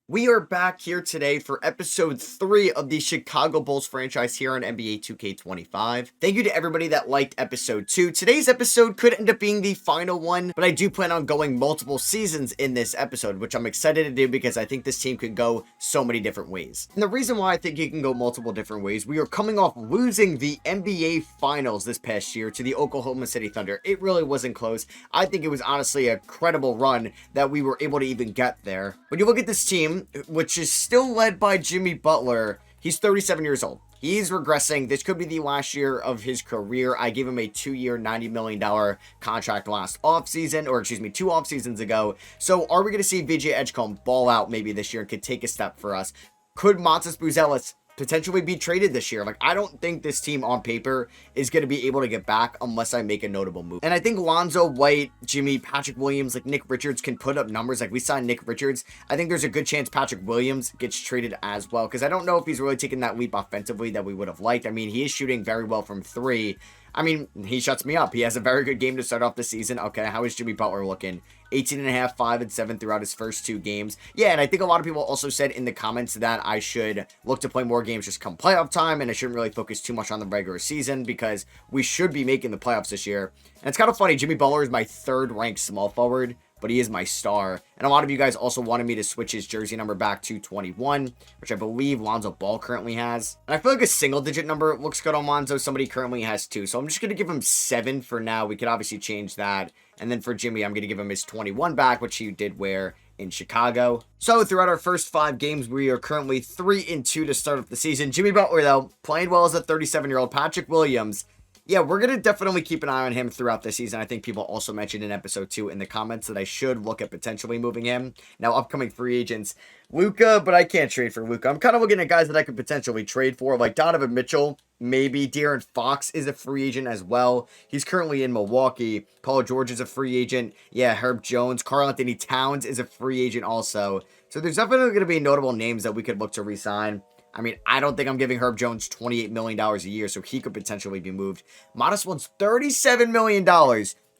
We are back here today for episode 3 of the Chicago Bulls franchise here on NBA 2K25. Thank you to everybody that liked episode 2. Today's episode could end up being the final one, but I do plan on going multiple seasons in this episode, which I'm excited to do because I think this team could go so many different ways. And the reason why I think you can go multiple different ways, we are coming off losing the NBA Finals this past year to the Oklahoma City Thunder. It really wasn't close. I think it was honestly a credible run that we were able to even get there. When you look at this team, which is still led by Jimmy Butler, he's 37 years old. He's regressing. This could be the last year of his career. I gave him a 2-year, $90 million contract last offseason, or excuse me, 2 off seasons ago. So are we going to see VJ Edgecombe ball out maybe this year and could take a step for us? Could Montes Buzelis potentially be traded this year? Like, I don't think this team on paper is going to be able to get back unless I make a notable move. And I think Lonzo White, Jimmy, Patrick Williams, like Nick Richards can put up numbers. Like, we signed Nick Richards. I think there's a good chance Patrick Williams gets traded as well, because I don't know if he's really taken that leap offensively that we would have liked. I mean, he is shooting very well from 3. I mean, he shuts me up. He has a very good game to start off the season. Okay, how is Jimmy Butler looking? 18.5, 5, and 7 throughout his first 2 games. Yeah, and I think a lot of people also said in the comments that I should look to play more games just come playoff time, and I shouldn't really focus too much on the regular season because we should be making the playoffs this year. And it's kind of funny, Jimmy Butler is my 3rd ranked small forward, but he is my star. And a lot of you guys also wanted me to switch his jersey number back to 21, which I believe Lonzo Ball currently has. And I feel like a single-digit number looks good on Lonzo. Somebody currently has 2. So I'm just going to give him 7 for now. We could obviously change that. And then for Jimmy, I'm going to give him his 21 back, which he did wear in Chicago. So throughout our first 5 games, we are currently 3-2 to start off the season. Jimmy Butler, though, playing well as a 37-year-old. Patrick Williams, yeah, we're going to definitely keep an eye on him throughout the season. I think people also mentioned in episode 2 in the comments that I should look at potentially moving him. Now, upcoming free agents, Luka, but I can't trade for Luka. I'm kind of looking at guys that I could potentially trade for, like Donovan Mitchell, maybe. De'Aaron Fox is a free agent as well. He's currently in Milwaukee. Paul George is a free agent. Yeah, Herb Jones. Karl-Anthony Towns is a free agent also. So there's definitely going to be notable names that we could look to re-sign. I mean, I don't think I'm giving Herb Jones $28 million a year, so he could potentially be moved. Modest wants $37 million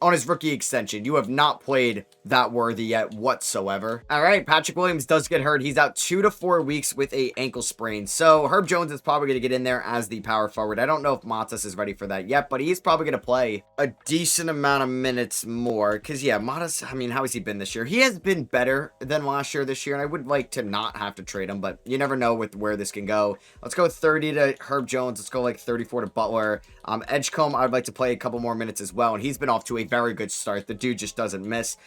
on his rookie extension. You have not played that worthy yet whatsoever. All right, Patrick Williams does get hurt. He's out 2 to 4 weeks with a ankle sprain. So Herb Jones is probably going to get in there as the power forward. I don't know if Montes is ready for that yet, but he's probably going to play a decent amount of minutes more. Because, yeah, Montes, I mean, how has he been this year? He has been better than last year this year, and I would like to not have to trade him, but you never know with where this can go. Let's go 30 to Herb Jones. Let's go like 34 to Butler. Edgecombe, I'd like to play a couple more minutes as well, and he's been off to a very good start. The dude just doesn't miss.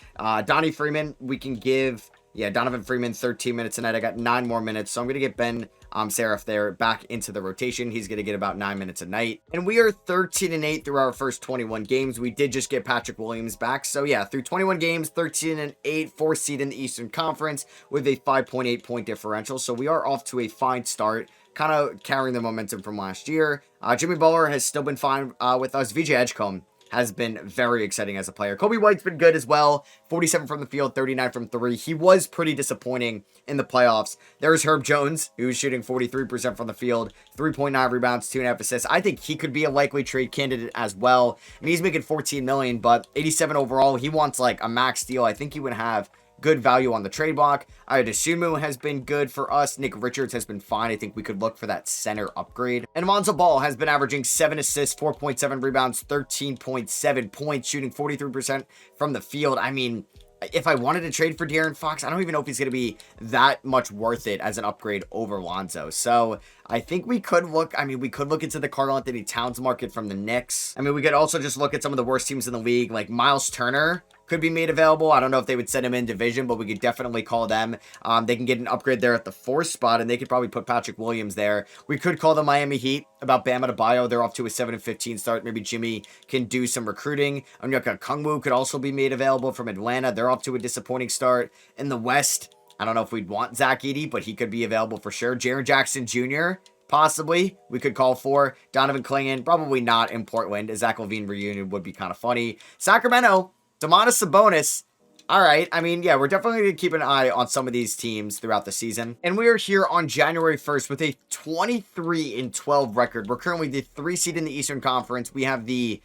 Donnie Freeman, we can give, yeah, Donovan Freeman 13 minutes tonight. I got 9 more minutes, so I'm going to get Ben Seraph there back into the rotation. He's going to get about 9 minutes a night. And we are 13-8 through our first 21 games. We did just get Patrick Williams back. So yeah, through 21 games, 13-8, 4th seed in the Eastern Conference with a 5.8 point differential. So we are off to a fine start, kind of carrying the momentum from last year. Jimmy Butler has still been fine with us. VJ Edgecombe has been very exciting as a player. Kobe White's been good as well. 47 from the field, 39 from 3. He was pretty disappointing in the playoffs. There's Herb Jones, who's shooting 43% from the field, 3.9 rebounds, 2.5 assists. I think he could be a likely trade candidate as well. I mean, he's making $14 million, but 87 overall. He wants like a max deal. I think he would have good value on the trade block. Adesumu has been good for us. Nick Richards has been fine. I think we could look for that center upgrade. And Lonzo Ball has been averaging 7 assists, 4.7 rebounds, 13.7 points, shooting 43% from the field. I mean, if I wanted to trade for De'Aaron Fox, I don't even know if he's going to be that much worth it as an upgrade over Lonzo. So I think we could look, I mean, we could look into the Karl-Anthony Towns market from the Knicks. I mean, we could also just look at some of the worst teams in the league, like Miles Turner could be made available. I don't know if they would send him in division, but we could definitely call them. They can get an upgrade there at the 4th spot, and they could probably put Patrick Williams there. We could call the Miami Heat about Bam Adebayo. They're off to a 7-15 start. Maybe Jimmy can do some recruiting. Onyeka Okongwu could also be made available from Atlanta. They're off to a disappointing start. In the West, I don't know if we'd want Zach Edey, but he could be available for sure. Jaren Jackson Jr., possibly, we could call for. Donovan Clingan, probably not in Portland. A Zach LaVine reunion would be kind of funny. Sacramento, Domantas Sabonis. All right. I mean, yeah, we're definitely going to keep an eye on some of these teams throughout the season. And we are here on January 1st with a 23-12 record. We're currently the 3 seed in the Eastern Conference. We have the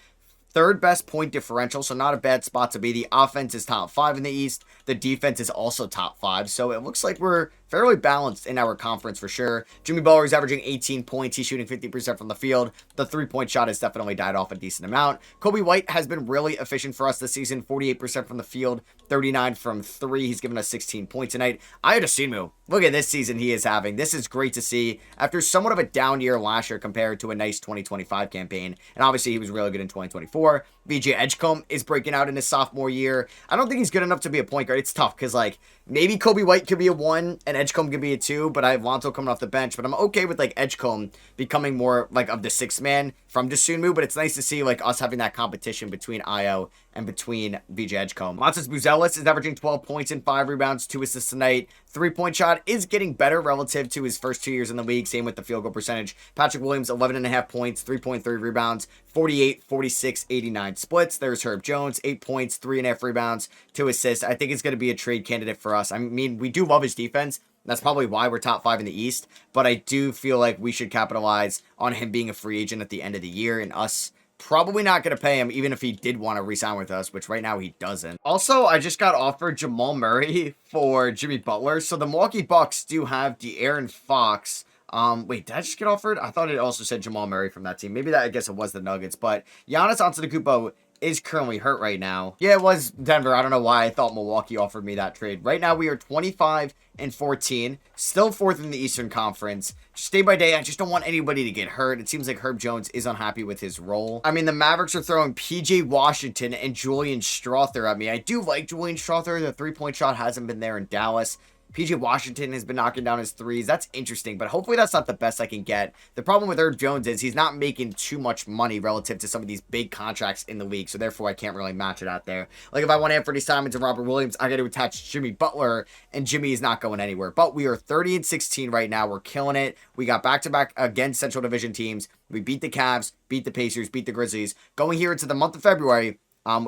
3rd best point differential, so not a bad spot to be. The offense is top 5 in the East. The defense is also top 5. So it looks like we're fairly balanced in our conference for sure. Jimmy Butler is averaging 18 points. He's shooting 50% from the field. The three-point shot has definitely died off a decent amount. Coby White has been really efficient for us this season. 48% from the field, 39 from three. He's given us 16 points tonight. Ayo, look at this season he is having. This is great to see after somewhat of a down year last year compared to a nice 2025 campaign. And obviously he was really good in 2024. VJ Edgecombe is breaking out in his sophomore year. I don't think he's good enough to be a point guard. It's tough because, like, maybe Coby White could be a 1 and Edgecombe could be a 2, but I have Lonzo coming off the bench. But I'm okay with, like, Edgecombe becoming more, like, of the 6th man from Dosunmu. But it's nice to see, like, us having that competition between Ayo and between VJ Edgecombe. Montas Buzelis is averaging 12 points and 5 rebounds, 2 assists tonight. Three-point shot is getting better relative to his first 2 years in the league. Same with the field goal percentage. Patrick Williams, 11.5 points, 3.3 rebounds, 48, 46, 89 splits. There's Herb Jones, 8 points, 3.5 rebounds, 2 assists. I think it's going to be a trade candidate for us. I mean, we do love his defense. That's probably why we're top 5 in the East. But I do feel like we should capitalize on him being a free agent at the end of the year and us probably not going to pay him, even if he did want to re-sign with us, which right now he doesn't. Also, I just got offered Jamal Murray for Jimmy Butler. So the Milwaukee Bucks do have De'Aaron Fox. Wait, did I just get offered? I thought it also said Jamal Murray from that team. Maybe that, I guess it was the Nuggets. But Giannis Antetokounmpo is currently hurt right now. Yeah, it was Denver. I don't know why I thought Milwaukee offered me that trade. Right now, we are 25-14, still 4th in the Eastern Conference. Just day by day, I just don't want anybody to get hurt. It seems like Herb Jones is unhappy with his role. I mean, the Mavericks are throwing PJ Washington and Julian Strawther at me. I do like Julian Strawther. The three-point shot hasn't been there in Dallas. PJ Washington has been knocking down his threes. That's interesting, but hopefully that's not the best I can get. The problem with Herb Jones is he's not making too much money relative to some of these big contracts in the league, so therefore I can't really match it out there. Like if I want Anthony Simons and Robert Williams, I got to attach Jimmy Butler, and Jimmy is not going anywhere. But we are 30-16 right now. We're killing it. We got back-to-back against Central Division teams. We beat the Cavs, beat the Pacers, beat the Grizzlies. Going here into the month of February,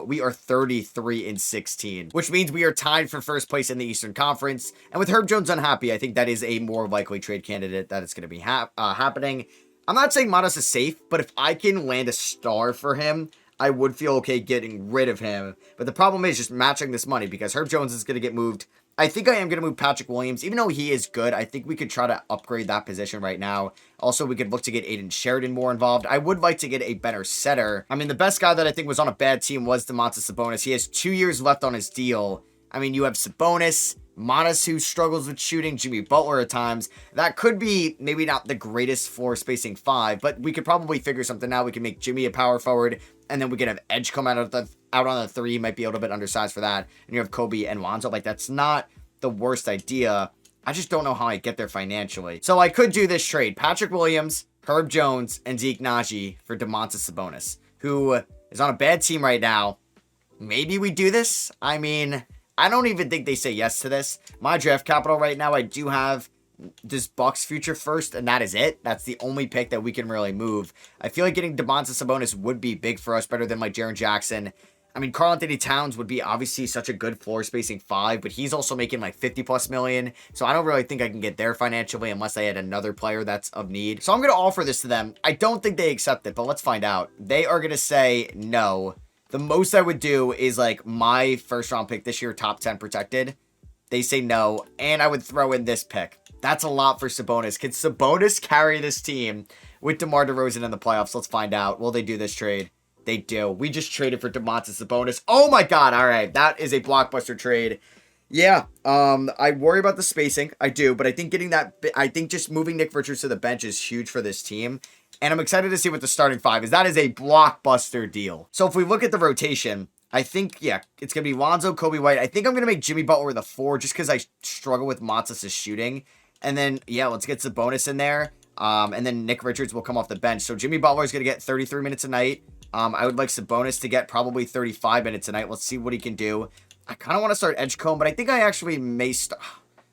we are 33-16, which means we are tied for first place in the Eastern Conference. And with Herb Jones unhappy, I think that is a more likely trade candidate that it's going to be happening. I'm not saying Matas is safe, but if I can land a star for him, I would feel okay getting rid of him. But the problem is just matching this money because Herb Jones is going to get moved. I think I am going to move Patrick Williams. Even though he is good, I think we could try to upgrade that position right now. Also, we could look to get Aiden Sheridan more involved. I would like to get a better setter. I mean, the best guy that I think was on a bad team was Domantas Sabonis. He has 2 years left on his deal. I mean, you have Sabonis, Matas, who struggles with shooting, Jimmy Butler at times. That could be maybe not the greatest floor spacing 5, but we could probably figure something out. We can make Jimmy a power forward, and then we could have Edge come out on the 3. He might be a little bit undersized for that. And you have Kobe and Lonzo. Like, that's not the worst idea. I just don't know how I get there financially. So I could do this trade. Patrick Williams, Herb Jones, and Zeke Naji for Domantas Sabonis, who is on a bad team right now. Maybe we do this. I mean, I don't even think they say yes to this. My draft capital right now, I do have this Bucks future first, and that is it. That's the only pick that we can really move. I feel like getting Domantas Sabonis would be big for us, better than like Jaren Jackson. I mean, Karl-Anthony Towns would be obviously such a good floor spacing 5, but he's also making like 50+ million. So I don't really think I can get there financially unless I had another player that's of need. So I'm going to offer this to them. I don't think they accept it, but let's find out. They are going to say no. The most I would do is like my first round pick this year, top 10 protected. They say no, and I would throw in this pick. That's a lot for Sabonis. Can Sabonis carry this team with DeMar DeRozan in the playoffs? Let's find out. Will they do this trade? They do. We just traded for Domantas Sabonis. Oh my god, all right. That is a blockbuster trade. Yeah, I worry about the spacing. I do, but I think just moving Nick Richards to the bench is huge for this team. And I'm excited to see what the starting 5 is. That is a blockbuster deal. So if we look at the rotation, I think, yeah, it's going to be Lonzo, Coby White. I think I'm going to make Jimmy Butler the 4 just because I struggle with Matas' shooting. And then, yeah, let's get Sabonis in there. And then Nick Richards will come off the bench. So Jimmy Butler is going to get 33 minutes a night. I would like Sabonis to get probably 35 minutes a night. Let's see what he can do. I kind of want to start Edgecombe, but I think I actually may start.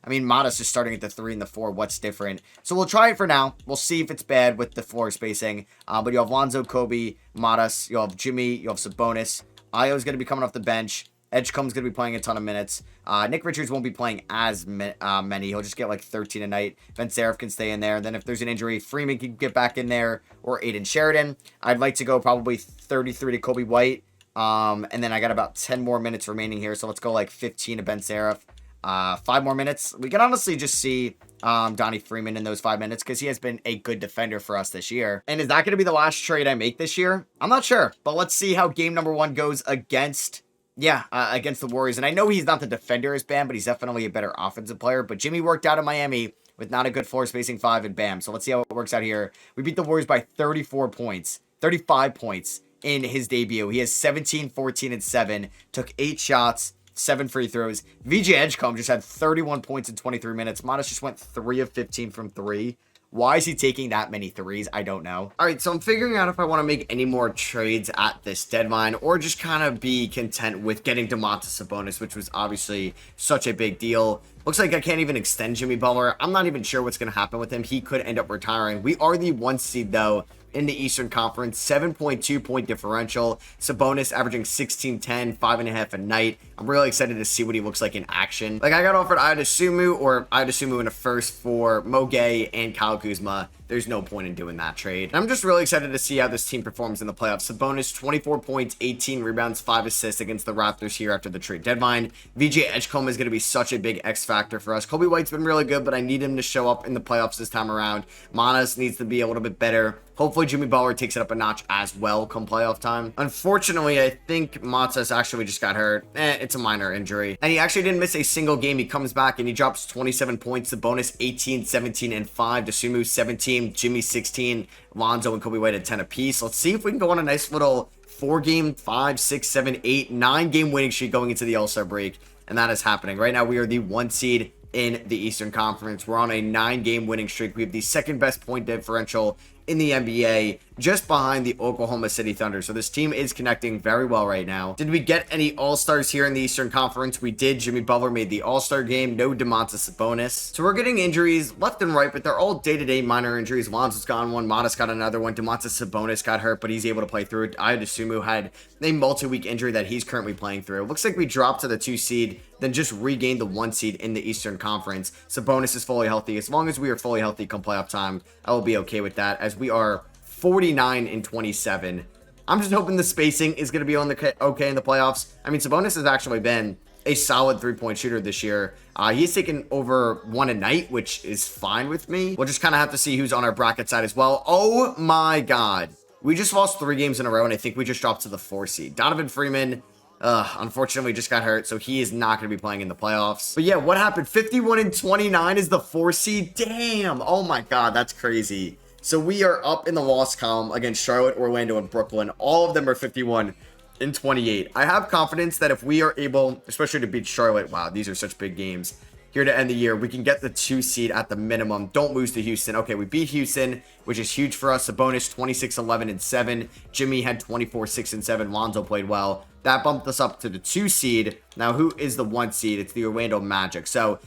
I mean, Matas is starting at the 3 and the 4. What's different? So we'll try it for now. We'll see if it's bad with the floor spacing. But you have Lonzo, Kobe, Matas. You'll have Jimmy. You'll have Sabonis. Ayo's going to be coming off the bench. Edgecombe's going to be playing a ton of minutes. Nick Richards won't be playing as many. He'll just get like 13 a night. Ben Seraph can stay in there. And then if there's an injury, Freeman can get back in there. Or Aiden Sheridan. I'd like to go probably 33 to Coby White. And then I got about 10 more minutes remaining here. So let's go like 15 to Ben Seraph. 5 more minutes. We can honestly just see Donnie Freeman in those 5 minutes because he has been a good defender for us this year. And is that going to be the last trade I make this year? I'm not sure, but let's see how game number 1 goes against against the Warriors. And I know he's not the defender as Bam, but he's definitely a better offensive player. But Jimmy worked out in Miami with not a good floor spacing 5 and Bam. So let's see how it works out here. We beat the Warriors by 34 points, 35 points in his debut. He has 17, 14, and 7, took 8 shots, 7 free throws. VJ Edgecombe just had 31 points in 23 minutes. Modest just went 3 of 15 from 3. Why is he taking that many threes? I don't know. All right, so I'm figuring out if I want to make any more trades at this deadline or just kind of be content with getting Domantas Sabonis, which was obviously such a big deal. Looks like I can't even extend Jimmy Butler. I'm not even sure what's going to happen with him. He could end up retiring. We are the 1 seed, though, in the Eastern Conference, 7.2 point differential. Sabonis averaging 16, 10, 5.5 a night. I'm really excited to see what he looks like in action. Like, I got offered Idasumu in a first for Mo Gay and Kyle Kuzma. There's no point in doing that trade. And I'm just really excited to see how this team performs in the playoffs. Sabonis, 24 points, 18 rebounds, 5 assists against the Raptors here after the trade deadline. VJ Edgecombe is going to be such a big X factor for us. Kobe White's been really good, but I need him to show up in the playoffs this time around. Manas needs to be a little bit better. Hopefully Jimmy Butler takes it up a notch as well come playoff time. Unfortunately, I think Matas actually just got hurt. It's a minor injury. And he actually didn't miss a single game. He comes back and he drops 27 points. The bonus 18, 17, and 5. Dasumu 17, Jimmy 16, Lonzo and Kobe White at 10 apiece. Let's see if we can go on a nice little 4-game, 5, 6, 7, 8, 9-game winning streak going into the All-Star break. And that is happening. Right now, we are the 1 seed in the Eastern Conference. We're on a 9-game winning streak. We have the second best point differential in the NBA, just behind the Oklahoma City Thunder. So this team is connecting very well right now. Did we get any All-Stars here in the Eastern Conference? We did. Jimmy Butler made the All-Star game. No Domantas Sabonis. So we're getting injuries left and right, but they're all day-to-day minor injuries. Lonzo's got one. Modest got another one. Domantas Sabonis got hurt, but he's able to play through it. Idasumu had a multi-week injury that he's currently playing through. Looks like we dropped to the 2 seed, then just regained the 1 seed in the Eastern Conference. Sabonis is fully healthy. As long as we are fully healthy come playoff time, I will be okay with that, as we are 49 and 27. I'm just hoping the spacing is going to be on the okay in the playoffs. I mean, Sabonis has actually been a solid 3-point shooter this year. He's taken over 1 a night, which is fine with me. We'll just kind of have to see who's on our bracket side as well. Oh my God. We just lost 3 games in a row, and I think we just dropped to the 4 seed. Donovan Freeman, unfortunately, just got hurt, so he is not going to be playing in the playoffs. But yeah, what happened? 51 and 29 is the 4 seed. Damn. Oh my God, that's crazy. So we are up in the loss column against Charlotte, Orlando, and Brooklyn. All of them are 51 and 28. I have confidence that if we are able, especially to beat Charlotte, wow, these are such big games, here to end the year, we can get the 2 seed at the minimum. Don't lose to Houston. Okay, we beat Houston, which is huge for us. Sabonis 26, 11, and 7. Jimmy had 24, 6, and 7. Lonzo played well. That bumped us up to the 2 seed. Now, who is the 1 seed? It's the Orlando Magic. So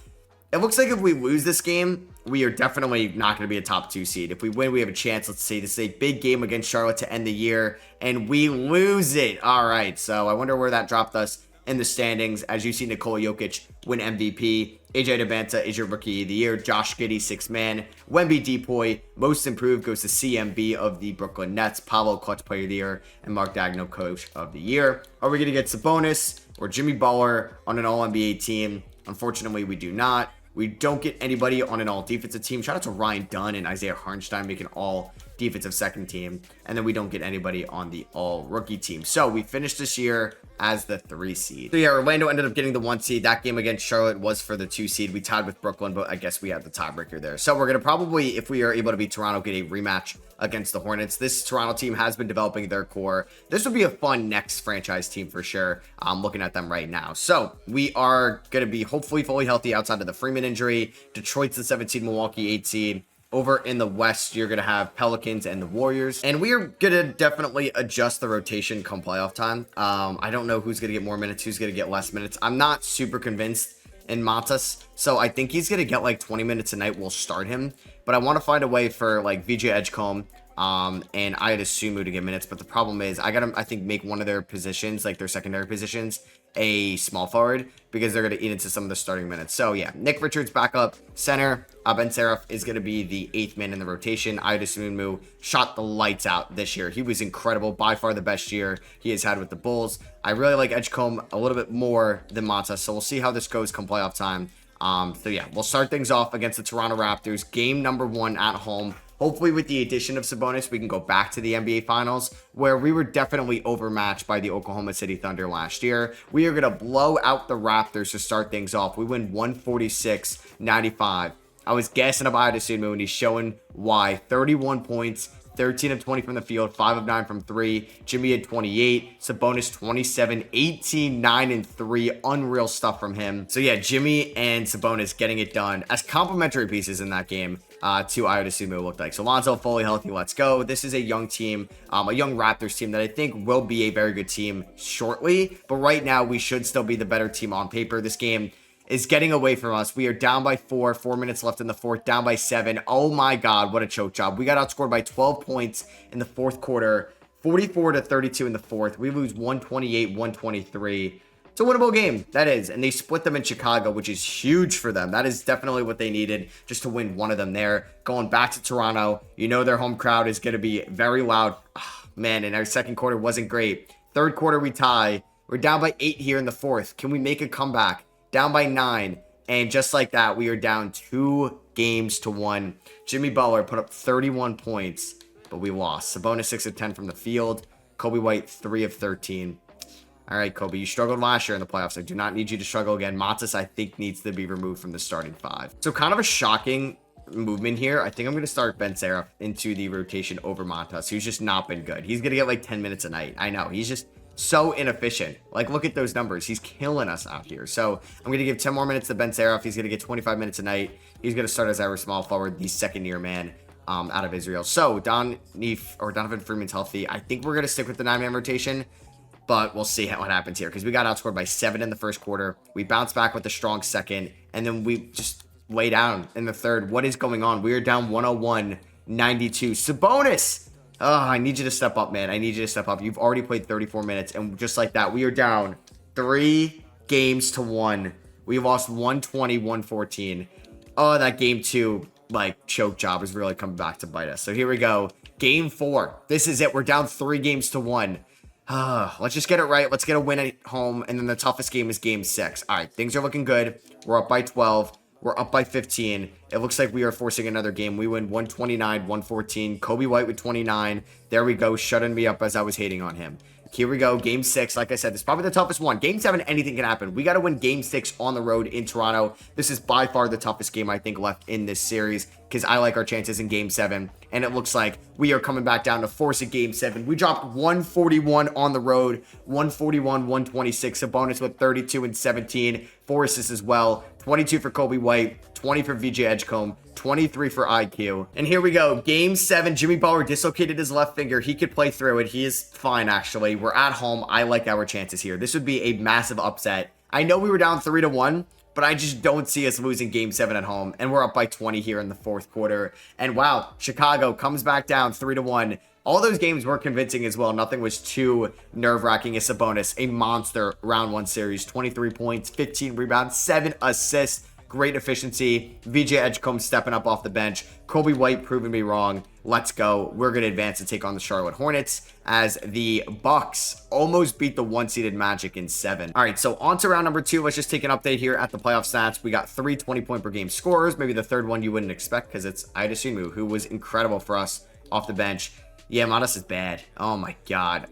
it looks like if we lose this game, we are definitely not going to be a top 2 seed. If we win, we have a chance. Let's see. This is a big game against Charlotte to end the year, and we lose it. All right, so I wonder where that dropped us in the standings. As you see, Nikola Jokic win MVP. AJ Devanta is your Rookie of the Year. Josh Giddey, 6th man. Wemby Depoy, Most Improved, goes to CMB of the Brooklyn Nets. Paolo, Clutch Player of the Year. And Mark Daigneault, Coach of the Year. Are we going to get Sabonis or Jimmy Butler on an All-NBA team? Unfortunately, we do not. We don't get anybody on an all-defensive team. Shout out to Ryan Dunn and Isaiah Hartenstein making all-defensive second team. And then we don't get anybody on the all-rookie team. So we finished this year as the 3 seed. So yeah, Orlando ended up getting the 1 seed. That game against Charlotte was for the 2 seed. We tied with Brooklyn, but I guess we have the tiebreaker there. So we're going to probably, if we are able to beat Toronto, get a rematch against the Hornets. This Toronto team has been developing their core. This would be a fun next franchise team for sure. I'm looking at them right now. So we are going to be hopefully fully healthy outside of the Freeman injury. Detroit's the 17, Milwaukee 8 seed. Over in the West, you're going to have Pelicans and the Warriors. And we are going to definitely adjust the rotation come playoff time. I don't know who's going to get more minutes, who's going to get less minutes. I'm not super convinced in Matas. So I think he's going to get like 20 minutes a night. We'll start him. But I want to find a way for like VJ Edgecombe, And I had Sumu to get minutes, but the problem is I gotta, I think, make one of their positions, like their secondary positions, a small forward, because they're gonna eat into some of the starting minutes. So yeah, Nick Richards back up center. Ben Seraph is gonna be the 8th man in the rotation. Ida Sumu shot the lights out this year. He was incredible, by far the best year he has had with the Bulls. I really like Edgecombe a little bit more than Mata, so we'll see how this goes come playoff time. So yeah, we'll start things off against the Toronto Raptors, game number 1 at home. Hopefully with the addition of Sabonis, we can go back to the NBA Finals, where we were definitely overmatched by the Oklahoma City Thunder last year. We are going to blow out the Raptors to start things off. We win 146-95. I was gassing up Ida Sumu, and he's showing why. 31 points, 13 of 20 from the field, 5 of 9 from 3. Jimmy had 28, Sabonis 27, 18, 9, and 3. Unreal stuff from him. So yeah, Jimmy and Sabonis getting it done as complementary pieces in that game. To Ida Sumu looked like. So Lonzo fully healthy, let's go. This is a young team, a young Raptors team that I think will be a very good team shortly. But right now, we should still be the better team on paper. This game is getting away from us. We are down by 4 minutes left in the fourth, down by 7. Oh my God, what a choke job. We got outscored by 12 points in the fourth quarter, 44-32 in the fourth. We lose 128-123. It's a winnable game, that is, and they split them in Chicago, which is huge for them. That is definitely what they needed, just to win one of them there. Going back to Toronto, you know their home crowd is going to be very loud. Oh, man, and our second quarter wasn't great. Third quarter, we tie. We're down by 8 here in the fourth. Can we make a comeback? Down by 9, and just like that, we are down 2 games to 1. Jimmy Butler put up 31 points, but we lost. Sabonis 6 of 10 from the field. Kobe White 3 of 13. All right, Kobe, you struggled last year in the playoffs. I do not need you to struggle again. Matas, I think, needs to be removed from the starting 5. So kind of a shocking movement here. I think I'm going to start Ben Seraph into the rotation over Matas, who's just not been good. He's going to get like 10 minutes a night. I know. He's just so inefficient. Like, look at those numbers. He's killing us out here. So I'm going to give 10 more minutes to Ben Seraph. He's going to get 25 minutes a night. He's going to start as our small forward, the second-year man out of Israel. So Donovan Freeman's healthy. I think we're going to stick with the 9-man rotation. But we'll see what happens here, because we got outscored by 7 in the first quarter. We bounced back with a strong second, and then we just lay down in the third. What is going on? We are down 101-92. Sabonis! Oh, I need you to step up, man. I need you to step up. You've already played 34 minutes, and just like that, we are down 3 games to 1. We lost 120-114. Oh, that game 2, like, choke job is really coming back to bite us. So here we go. Game 4. This is it. We're down 3 games to 1. Let's just get it right. Let's get a win at home. And then the toughest game is game 6. All right, things are looking good. We're up by 12. We're up by 15. It looks like we are forcing another game. We win 129-114. Kobe White with 29. There we go, shutting me up as I was hating on him. Here we go, game 6. Like I said, this is probably the toughest one. Game 7, anything can happen. We got to win game 6 on the road in Toronto. This is by far the toughest game, I think, left in this series, because I like our chances in game 7. And it looks like we are coming back down to force a game 7. We dropped 141 on the road, 141-126. Sabonis with 32 and 17. 4 assists as well. 22 for Kobe White, 20 for VJ Edgecombe, 23 for IQ. And here we go. Game 7. Jimmy Butler dislocated his left finger. He could play through it. He is fine, actually. We're at home. I like our chances here. This would be a massive upset. I know we were down 3-1, but I just don't see us losing game 7 at home. And we're up by 20 here in the fourth quarter. And wow, Chicago comes back down 3-1. All those games were convincing as well. Nothing was too nerve-wracking as Sabonis, a monster round 1 series. 23 points, 15 rebounds, 7 assists. Great efficiency. VJ Edgecombe stepping up off the bench. Kobe White proving me wrong. Let's go. We're going to advance and take on the Charlotte Hornets as the Bucks almost beat the 1-seeded Magic in 7. All right, so on to round number 2. Let's just take an update here at the playoff stats. We got 3 20-point per game scorers. Maybe the third one you wouldn't expect, because it's Ida Sumu, who was incredible for us off the bench. Yeah, Modest is bad. Oh my God.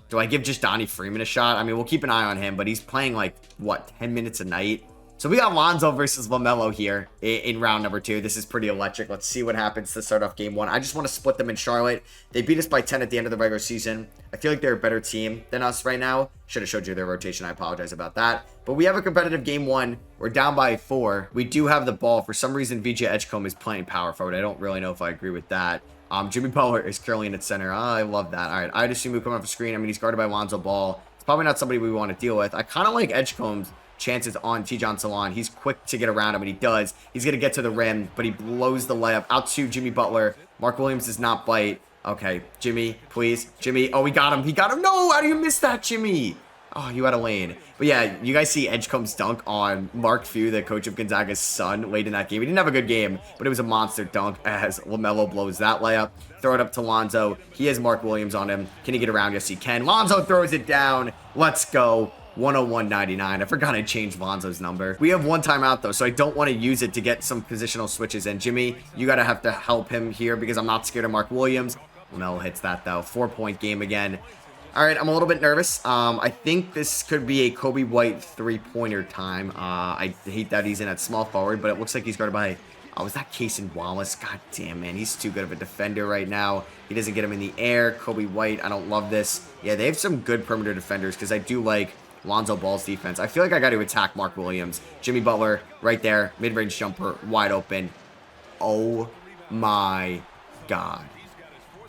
Do I give just Donnie Freeman a shot? I mean, we'll keep an eye on him, but he's playing like, what, 10 minutes a night? So we got Lonzo versus LaMelo here in round number 2. This is pretty electric. Let's see what happens to start off game 1. I just want to split them in Charlotte. They beat us by 10 at the end of the regular season. I feel like they're a better team than us right now. Should have showed you their rotation. I apologize about that. But we have a competitive game 1. We're down by 4. We do have the ball. For some reason, VJ Edgecombe is playing power forward. I don't really know if I agree with that. Jimmy Butler is curling at center. Oh, I love that. All right, I'd assume we come off the screen. I mean, he's guarded by Lonzo Ball. It's probably not somebody we want to deal with. I kind of like Edgecombe's chances on Tijon Salon. He's quick to get around him, and he does. He's going to get to the rim, but he blows the layup out to Jimmy Butler. Mark Williams does not bite. Okay, Jimmy, please. Jimmy. Oh, he got him. He got him. No, how do you miss that, Jimmy? Oh, you had a lane. But yeah, you guys see Edgecombe's dunk on Mark Few, the coach of Gonzaga's son, late in that game. He didn't have a good game, but it was a monster dunk as LaMelo blows that layup. Throw it up to Lonzo. He has Mark Williams on him. Can he get around? Yes, he can. Lonzo throws it down. Let's go. 101.99. I forgot I changed Lonzo's number. We have one timeout, though, so I don't want to use it to get some positional switches. And Jimmy, you got to have to help him here because I'm not scared of Mark Williams. LaMelo hits that, though. 4-point game again. All right, I'm a little bit nervous. I think this could be a Kobe White three-pointer time. I hate that he's in at small forward, but it looks like he's guarded by... Oh, was that Cason Wallace? God damn, man. He's too good of a defender right now. He doesn't get him in the air. Kobe White, I don't love this. Yeah, they have some good perimeter defenders because I do like Lonzo Ball's defense. I feel like I got to attack Mark Williams. Jimmy Butler right there. Mid-range jumper, wide open. Oh, my God.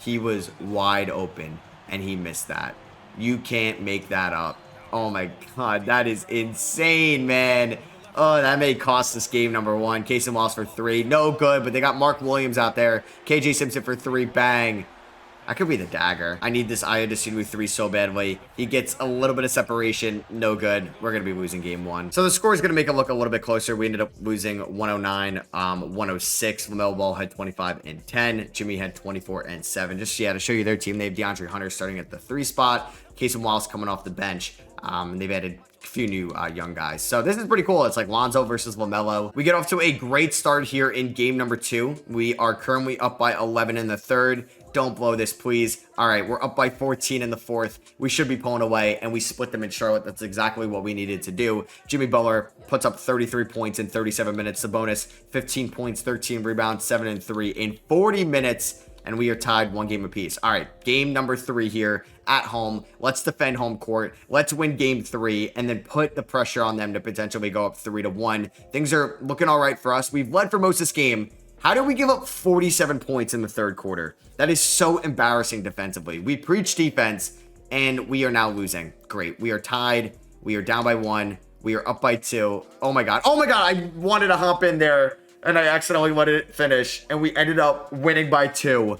He was wide open. And he missed that. You can't make that up. Oh my God, that is insane, man. Oh, that may cost us game number 1. Cason Wallace for 3. No good, but they got Mark Williams out there. KJ Simpson for 3. Bang. That could be the dagger. I need this Ayo Dosunmu 3 so badly. He gets a little bit of separation. No good. We're going to be losing game 1. So the score is going to make it look a little bit closer. We ended up losing 109-106. LaMelo Ball had 25 and 10. Jimmy had 24 and 7. Just, yeah, to show you their team, they have DeAndre Hunter starting at the 3 spot. Cason Wallace coming off the bench. They've added a few new young guys. So this is pretty cool. It's like Lonzo versus LaMelo. We get off to a great start here in game number 2. We are currently up by 11 in the 3rd. Don't blow this, please. All right, we're up by 14 in the 4th. We should be pulling away, and we split them in Charlotte. That's exactly what we needed to do. Jimmy Butler puts up 33 points in 37 minutes. Sabonis, 15 points, 13 rebounds, 7 and 3 in 40 minutes, and we are tied 1 game apiece. All right, game number 3 here at home. Let's defend home court. Let's win game 3, and then put the pressure on them to potentially go up 3-1. Things are looking all right for us. We've led for most of this game. How did we give up 47 points in the 3rd quarter? That is so embarrassing defensively. We preach defense, and we are now losing. Great. We are tied. We are down by 1. We are up by 2. Oh, my God. Oh, my God. I wanted to hop in there, and I accidentally let it finish, and we ended up winning by 2.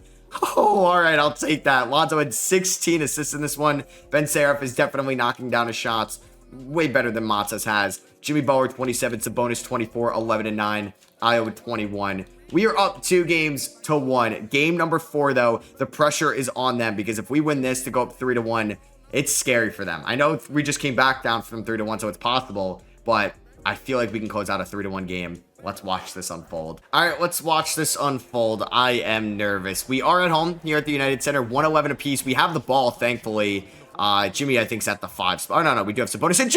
Oh, all right. I'll take that. Lonzo had 16 assists in this one. Ben Seraph is definitely knocking down his shots. Way better than Matzos has. Jimmy Butler, 27. Sabonis, 24. 11 and 9. Iowa, 21. We are up 2-1. Game number 4, though, the pressure is on them because if we win this to go up 3-1, it's scary for them. I know we just came back down from 3-1, so it's possible, but I feel like we can close out a 3-1 game. Let's watch this unfold. All right, let's watch this unfold. I am nervous. We are at home here at the United Center, 111 apiece. We have the ball, thankfully. Jimmy, I think, is at the 5 spot. Oh, no, we do have Sabonis. And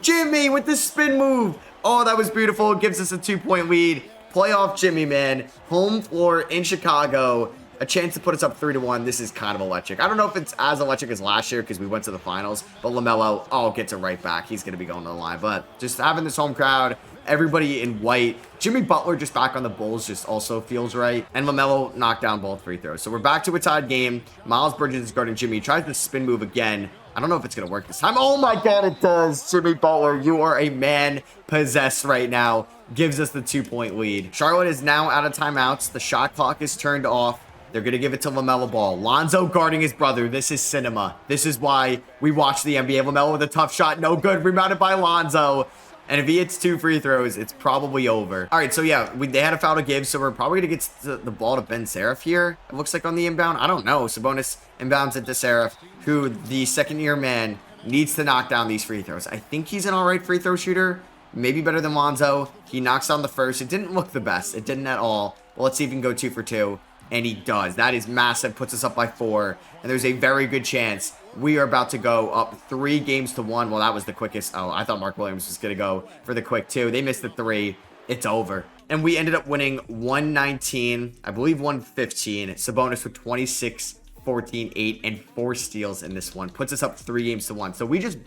Jimmy with the spin move. Oh, that was beautiful. It gives us a 2-point lead. Playoff Jimmy, man. Home floor in Chicago. A chance to put us up 3-1. This is kind of electric. I don't know if it's as electric as last year because we went to the finals. But LaMelo, oh, gets it right back. He's going to be going to the line. But just having this home crowd, everybody in white. Jimmy Butler just back on the Bulls just also feels right. And LaMelo knocked down both free throws. So we're back to a tied game. Miles Bridges is guarding Jimmy. He tries the spin move again. I don't know if it's going to work this time. Oh my God, it does. Jimmy Butler, you are a man possessed right now. Gives us the 2-point lead. Charlotte is now out of timeouts. The shot clock is turned off. They're going to give it to LaMelo Ball. Lonzo guarding his brother. This is cinema. This is why we watch the NBA. LaMelo with a tough shot. No good. Rebounded by Lonzo. And if he hits 2 free throws, it's probably over. All right, so yeah, they had a foul to give, so we're probably going to get the ball to Ben Seraph here. It looks like on the inbound. I don't know. Sabonis inbounds it to Seraph, who, the second-year man, needs to knock down these free throws. I think he's an all right free throw shooter. Maybe better than Lonzo. He knocks down the first. It didn't look the best. It didn't at all. Well, let's see if he can go 2 for 2. And he does. That is massive. Puts us up by 4. And there's a very good chance we are about to go up 3-1. Well, that was the quickest. Oh, I thought Mark Williams was going to go for the quick 2. They missed the 3. It's over. And we ended up winning 119, I believe 115. Sabonis with 26, 14, 8, and 4 steals in this one. Puts us up 3-1. So we just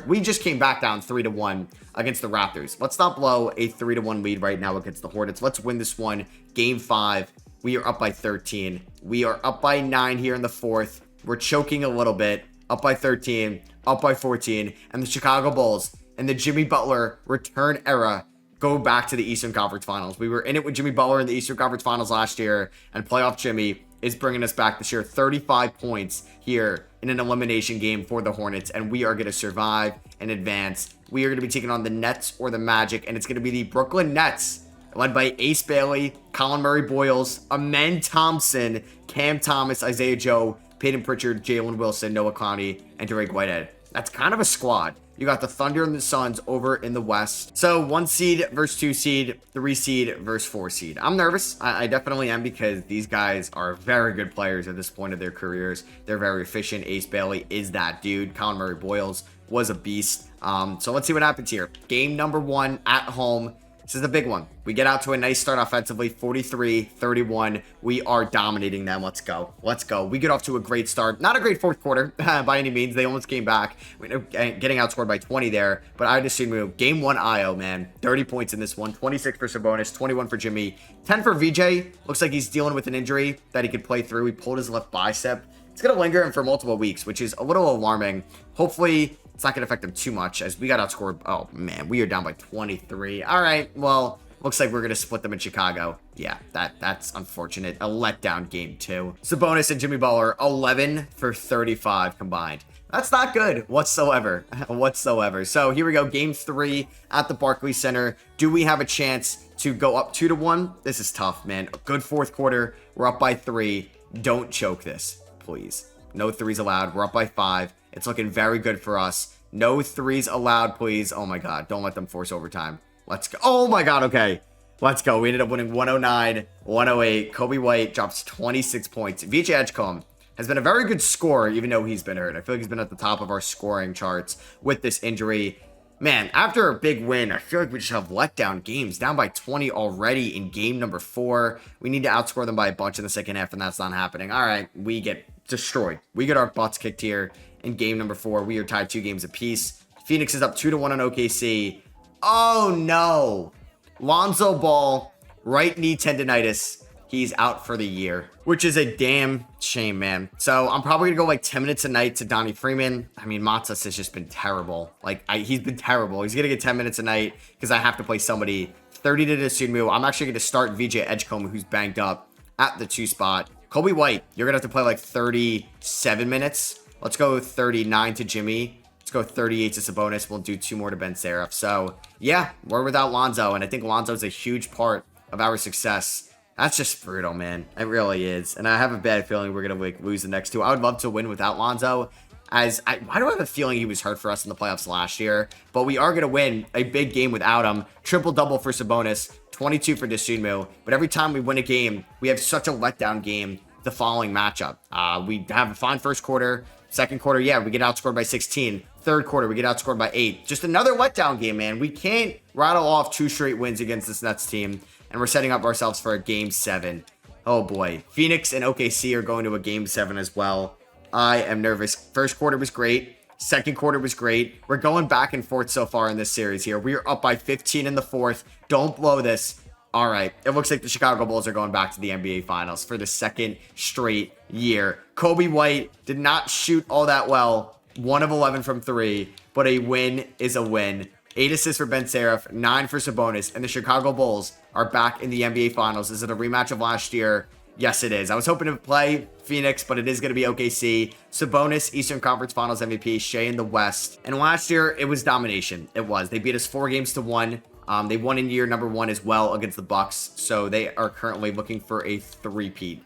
we just came back down 3-1 against the Raptors. Let's not blow a 3-1 lead right now against the Hornets. Let's win this one. Game 5. We are up by 13. We are up by 9 here in the 4th. We're choking a little bit. up by 13, up by 14, and the Chicago Bulls and the Jimmy Butler return era go back to the Eastern Conference Finals. We were in it with Jimmy Butler in the Eastern Conference Finals last year, and playoff Jimmy is bringing us back this year. 35 points here in an elimination game for the Hornets, and we are going to survive and advance. We are going to be taking on the Nets or the Magic, and it's going to be the Brooklyn Nets, led by Ace Bailey, Colin Murray-Boyles, Amen Thompson, Cam Thomas, Isaiah Joe, Peyton Pritchard, Jalen Wilson, Noah Clowney, and Derek Whitehead. That's kind of a squad. You got the Thunder and the Suns over in the West. So 1 seed versus 2 seed, 3 seed versus 4 seed. I'm nervous. I definitely am, because these guys are very good players at this point of their careers. They're very efficient. Ace Bailey is that dude. Colin Murray-Boyles was a beast. So let's see what happens here. Game number 1 at home. This is the big one. We get out to a nice start offensively, 43-31. We are dominating them. Let's go. Let's go. We get off to a great start. Not a great fourth quarter by any means. They almost came back. Getting outscored by 20 there. But I just assume game 1 IO, man. 30 points in this one. 26 for Sabonis, 21 for Jimmy, 10 for VJ. Looks like he's dealing with an injury that he could play through. He pulled his left bicep. It's going to linger him for multiple weeks, which is a little alarming. Hopefully it's not going to affect him too much, as we got outscored. Oh, man, we are down by 23. All right, well, looks like we're going to split them in Chicago. Yeah, that's unfortunate. A letdown game 2. Sabonis and Jimmy Butler, 11 for 35 combined. That's not good whatsoever. Whatsoever. So here we go, game 3 at the Barclays Center. Do we have a chance to go up 2-1? This is tough, man. A good fourth quarter. We're up by 3. Don't choke this, please. No threes allowed. We're up by 5. It's looking very good for us. No threes allowed, please. Oh my God. Don't let them force overtime. Let's go. Oh my God. Okay. Let's go. We ended up winning 109-108. Kobe White drops 26 points. VJ Edgecombe has been a very good scorer, even though he's been hurt. I feel like he's been at the top of our scoring charts with this injury. Man, after a big win, I feel like we just have letdown games. Down by 20 already in game number 4. We need to outscore them by a bunch in the second half, and that's not happening. All right, we get destroyed. We get our butts kicked here in game number 4. We are tied 2 games apiece. Phoenix is up 2-1 on OKC. Oh, no. Lonzo Ball, right knee tendonitis. He's out for the year, which is a damn shame, man. So I'm probably going to go like 10 minutes a night to Donnie Freeman. I mean, Matzos has just been terrible. He's been terrible. He's going to get 10 minutes a night because I have to play somebody. 30 to Desudmu. I'm actually going to start VJ Edgecombe, who's banged up at the 2 spot. Kobe White, you're going to have to play like 37 minutes. Let's go 39 to Jimmy. Let's go 38 to Sabonis. We'll do 2 more to Ben Seraph. So, yeah, we're without Lonzo, and I think Lonzo's a huge part of our success. That's just brutal, man. It really is. And I have a bad feeling we're going to lose the next 2. I would love to win without Lonzo. Why do I have a feeling he was hurt for us in the playoffs last year? But we are going to win a big game without him. Triple-double for Sabonis. 22 for Desudmu. But every time we win a game, we have such a letdown game the following matchup. We have a fine first quarter. Second quarter, yeah, we get outscored by 16. Third quarter, we get outscored by 8. Just another letdown game, man. We can't rattle off 2 straight wins against this Nets team, and we're setting up ourselves for a game 7. Oh boy. Phoenix and OKC are going to a game 7 as well. I am nervous. First quarter was great. Second quarter was great. We're going back and forth so far in this series here. We are up by 15 in the 4th. Don't blow this. All right, it looks like the Chicago Bulls are going back to the NBA Finals for the 2nd straight year. Kobe White did not shoot all that well. 1 of 11 from 3, but a win is a win. 8 assists for Ben Seraph, 9 for Sabonis, and the Chicago Bulls are back in the NBA Finals. Is it a rematch of last year? Yes, it is. I was hoping to play Phoenix, but it is going to be OKC. Sabonis, Eastern Conference Finals MVP, Shea in the West. And last year, it was domination. It was. They beat us 4-1. They won in year number 1 as well against the Bucks, so they are currently looking for a 3-peat.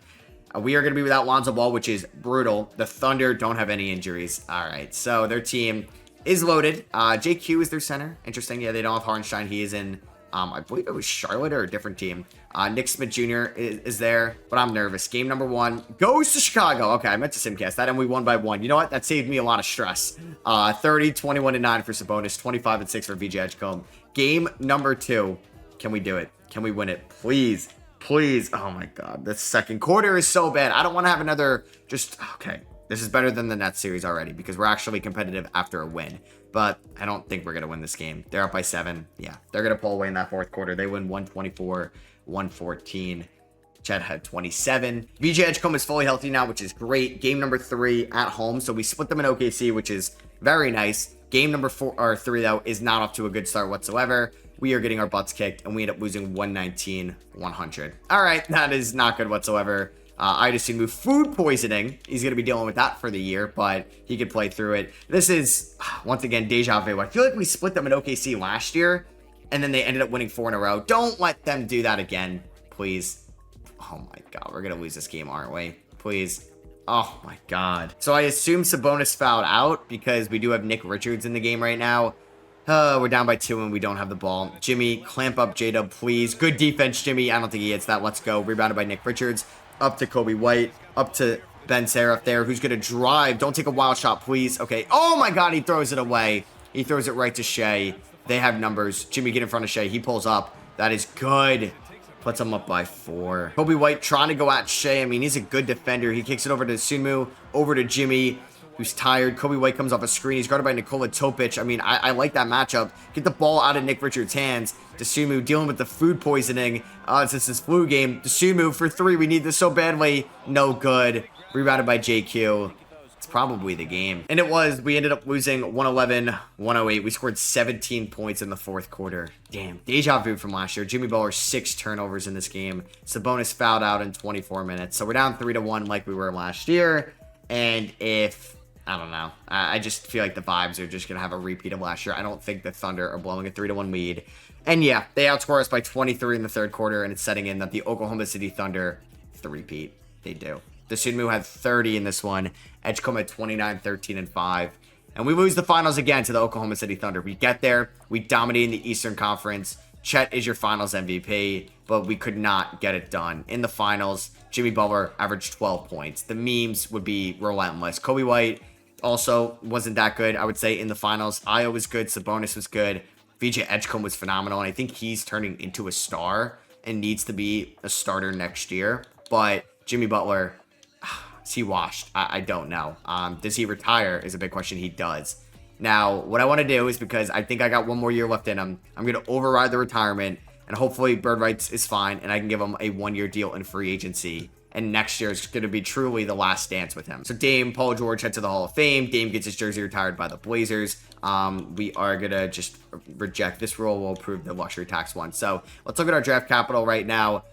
We are going to be without Lonzo Ball, which is brutal. The Thunder don't have any injuries. All right, so their team is loaded. JQ is their center. Interesting. Yeah, they don't have Hartenstein. He is in, I believe it was Charlotte or a different team. Nick Smith Jr. is there, but I'm nervous. Game number 1 goes to Chicago. Okay, I meant to simcast that, and we won by 1. You know what? That saved me a lot of stress. 30, 21-9 for Sabonis, 25-6 for VJ Edgecombe. Game number 2. Can we do it? Can we win it? Please. Please. Oh my God. The second quarter is so bad. I don't want to have another okay. This is better than the Nets series already because we're actually competitive after a win. But I don't think we're going to win this game. They're up by 7. Yeah, they're going to pull away in that fourth quarter. They win 124-114. Chet had 27. VJ Edgecombe is fully healthy now, which is great. Game number 3 at home. So we split them in OKC, which is very nice. Game number 3, though, is not off to a good start whatsoever. We are getting our butts kicked, and we end up losing 119-100. All right, that is not good whatsoever. I'd assume with food poisoning, he's going to be dealing with that for the year, but he could play through it. This is, once again, deja vu. I feel like we split them in OKC last year, and then they ended up winning 4 in a row. Don't let them do that again, please. Oh my god, we're gonna lose this game, aren't we? Please. Oh my god. So I assume Sabonis fouled out because we do have Nick Richards in the game right now. We're down by 2 and we don't have the ball. Jimmy, clamp up J-Dub, please. Good defense, Jimmy. I don't think he hits that. Let's go. Rebounded by Nick Richards. Up to Kobe White. Up to Ben Seraph there, who's gonna drive. Don't take a wild shot, please. Okay. Oh my god, he throws it away. He throws it right to Shea. They have numbers. Jimmy, get in front of Shea. He pulls up. That is good. Puts him up by 4. Kobe White trying to go at Shea. I mean, he's a good defender. He kicks it over to Sunmu, over to Jimmy, who's tired. Kobe White comes off a screen. He's guarded by Nikola Topic. I mean, I like that matchup. Get the ball out of Nick Richards' hands. Sunmu dealing with the food poisoning since this flu game. Sunmu for 3. We need this so badly. No good. Rebounded by JQ. It's probably the game. And it was. We ended up losing 111-108. We scored 17 points in the 4th quarter. Damn. Deja vu from last year. Jimmy Butler, 6 turnovers in this game. Sabonis fouled out in 24 minutes. So we're down 3-1 like we were last year. And if... I don't know. I just feel like the vibes are just going to have a repeat of last year. I don't think the Thunder are blowing a 3-1 lead. And yeah, they outscore us by 23 in the 3rd quarter. And it's setting in that the Oklahoma City Thunder three-peat. They do. Sunmu had 30 in this one. Edgecombe had 29, 13, and 5. And we lose the finals again to the Oklahoma City Thunder. We get there. We dominate in the Eastern Conference. Chet is your finals MVP, but we could not get it done. In the finals, Jimmy Butler averaged 12 points. The memes would be relentless. Kobe White also wasn't that good, I would say, in the finals. Ayo was good. Sabonis was good. VJ Edgecombe was phenomenal. And I think he's turning into a star and needs to be a starter next year. But Jimmy Butler... is he washed? I don't know. Does he retire is a big question. He does. Now, what I want to do is, because I think I got 1 more year left in him, I'm going to override the retirement, and hopefully bird rights is fine, and I can give him a 1-year deal in free agency. And next year is going to be truly the last dance with him. So Dame, Paul George head to the Hall of Fame. Dame gets his jersey retired by the Blazers. We are going to just reject this rule. We'll approve the luxury tax one. So let's look at our draft capital right now.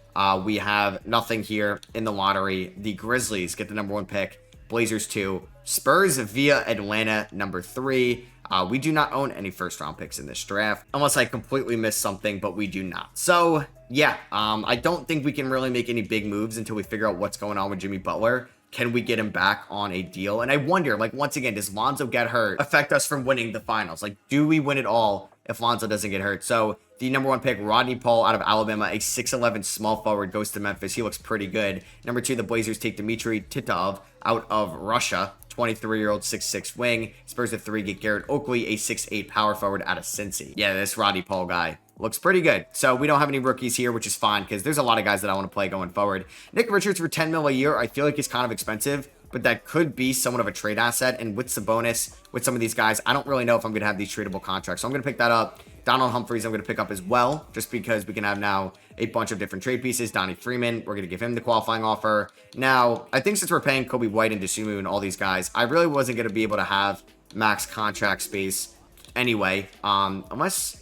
We have nothing here in the lottery. The Grizzlies get the number 1 pick. Blazers 2. Spurs via Atlanta number 3. We do not own any first-round picks in this draft, unless I completely missed something, but we do not. So, yeah, I don't think we can really make any big moves until we figure out what's going on with Jimmy Butler. Can we get him back on a deal? And I wonder, like, once again, does Lonzo get hurt affect us from winning the finals? Like, do we win it all if Lonzo doesn't get hurt? So the number 1 pick, Rodney Paul out of Alabama, a 6'11 small forward, goes to Memphis. He looks pretty good. Number 2, the Blazers take Dmitry Titov out of Russia, 23-year-old 6'6 wing. Spurs at 3 get Garrett Oakley, a 6'8 power forward out of Cincy. Yeah, this Rodney Paul guy looks pretty good. So we don't have any rookies here, which is fine because there's a lot of guys that I want to play going forward. Nick Richards for $10 million a year, I feel like he's kind of expensive, but that could be somewhat of a trade asset. And with Sabonis, with some of these guys, I don't really know if I'm going to have these tradable contracts. So I'm going to pick that up. Donald Humphreys I'm going to pick up as well, just because we can have now a bunch of different trade pieces. Donnie Freeman, we're going to give him the qualifying offer. Now, I think since we're paying Kobe White and Sunmu and all these guys, I really wasn't going to be able to have max contract space anyway, unless...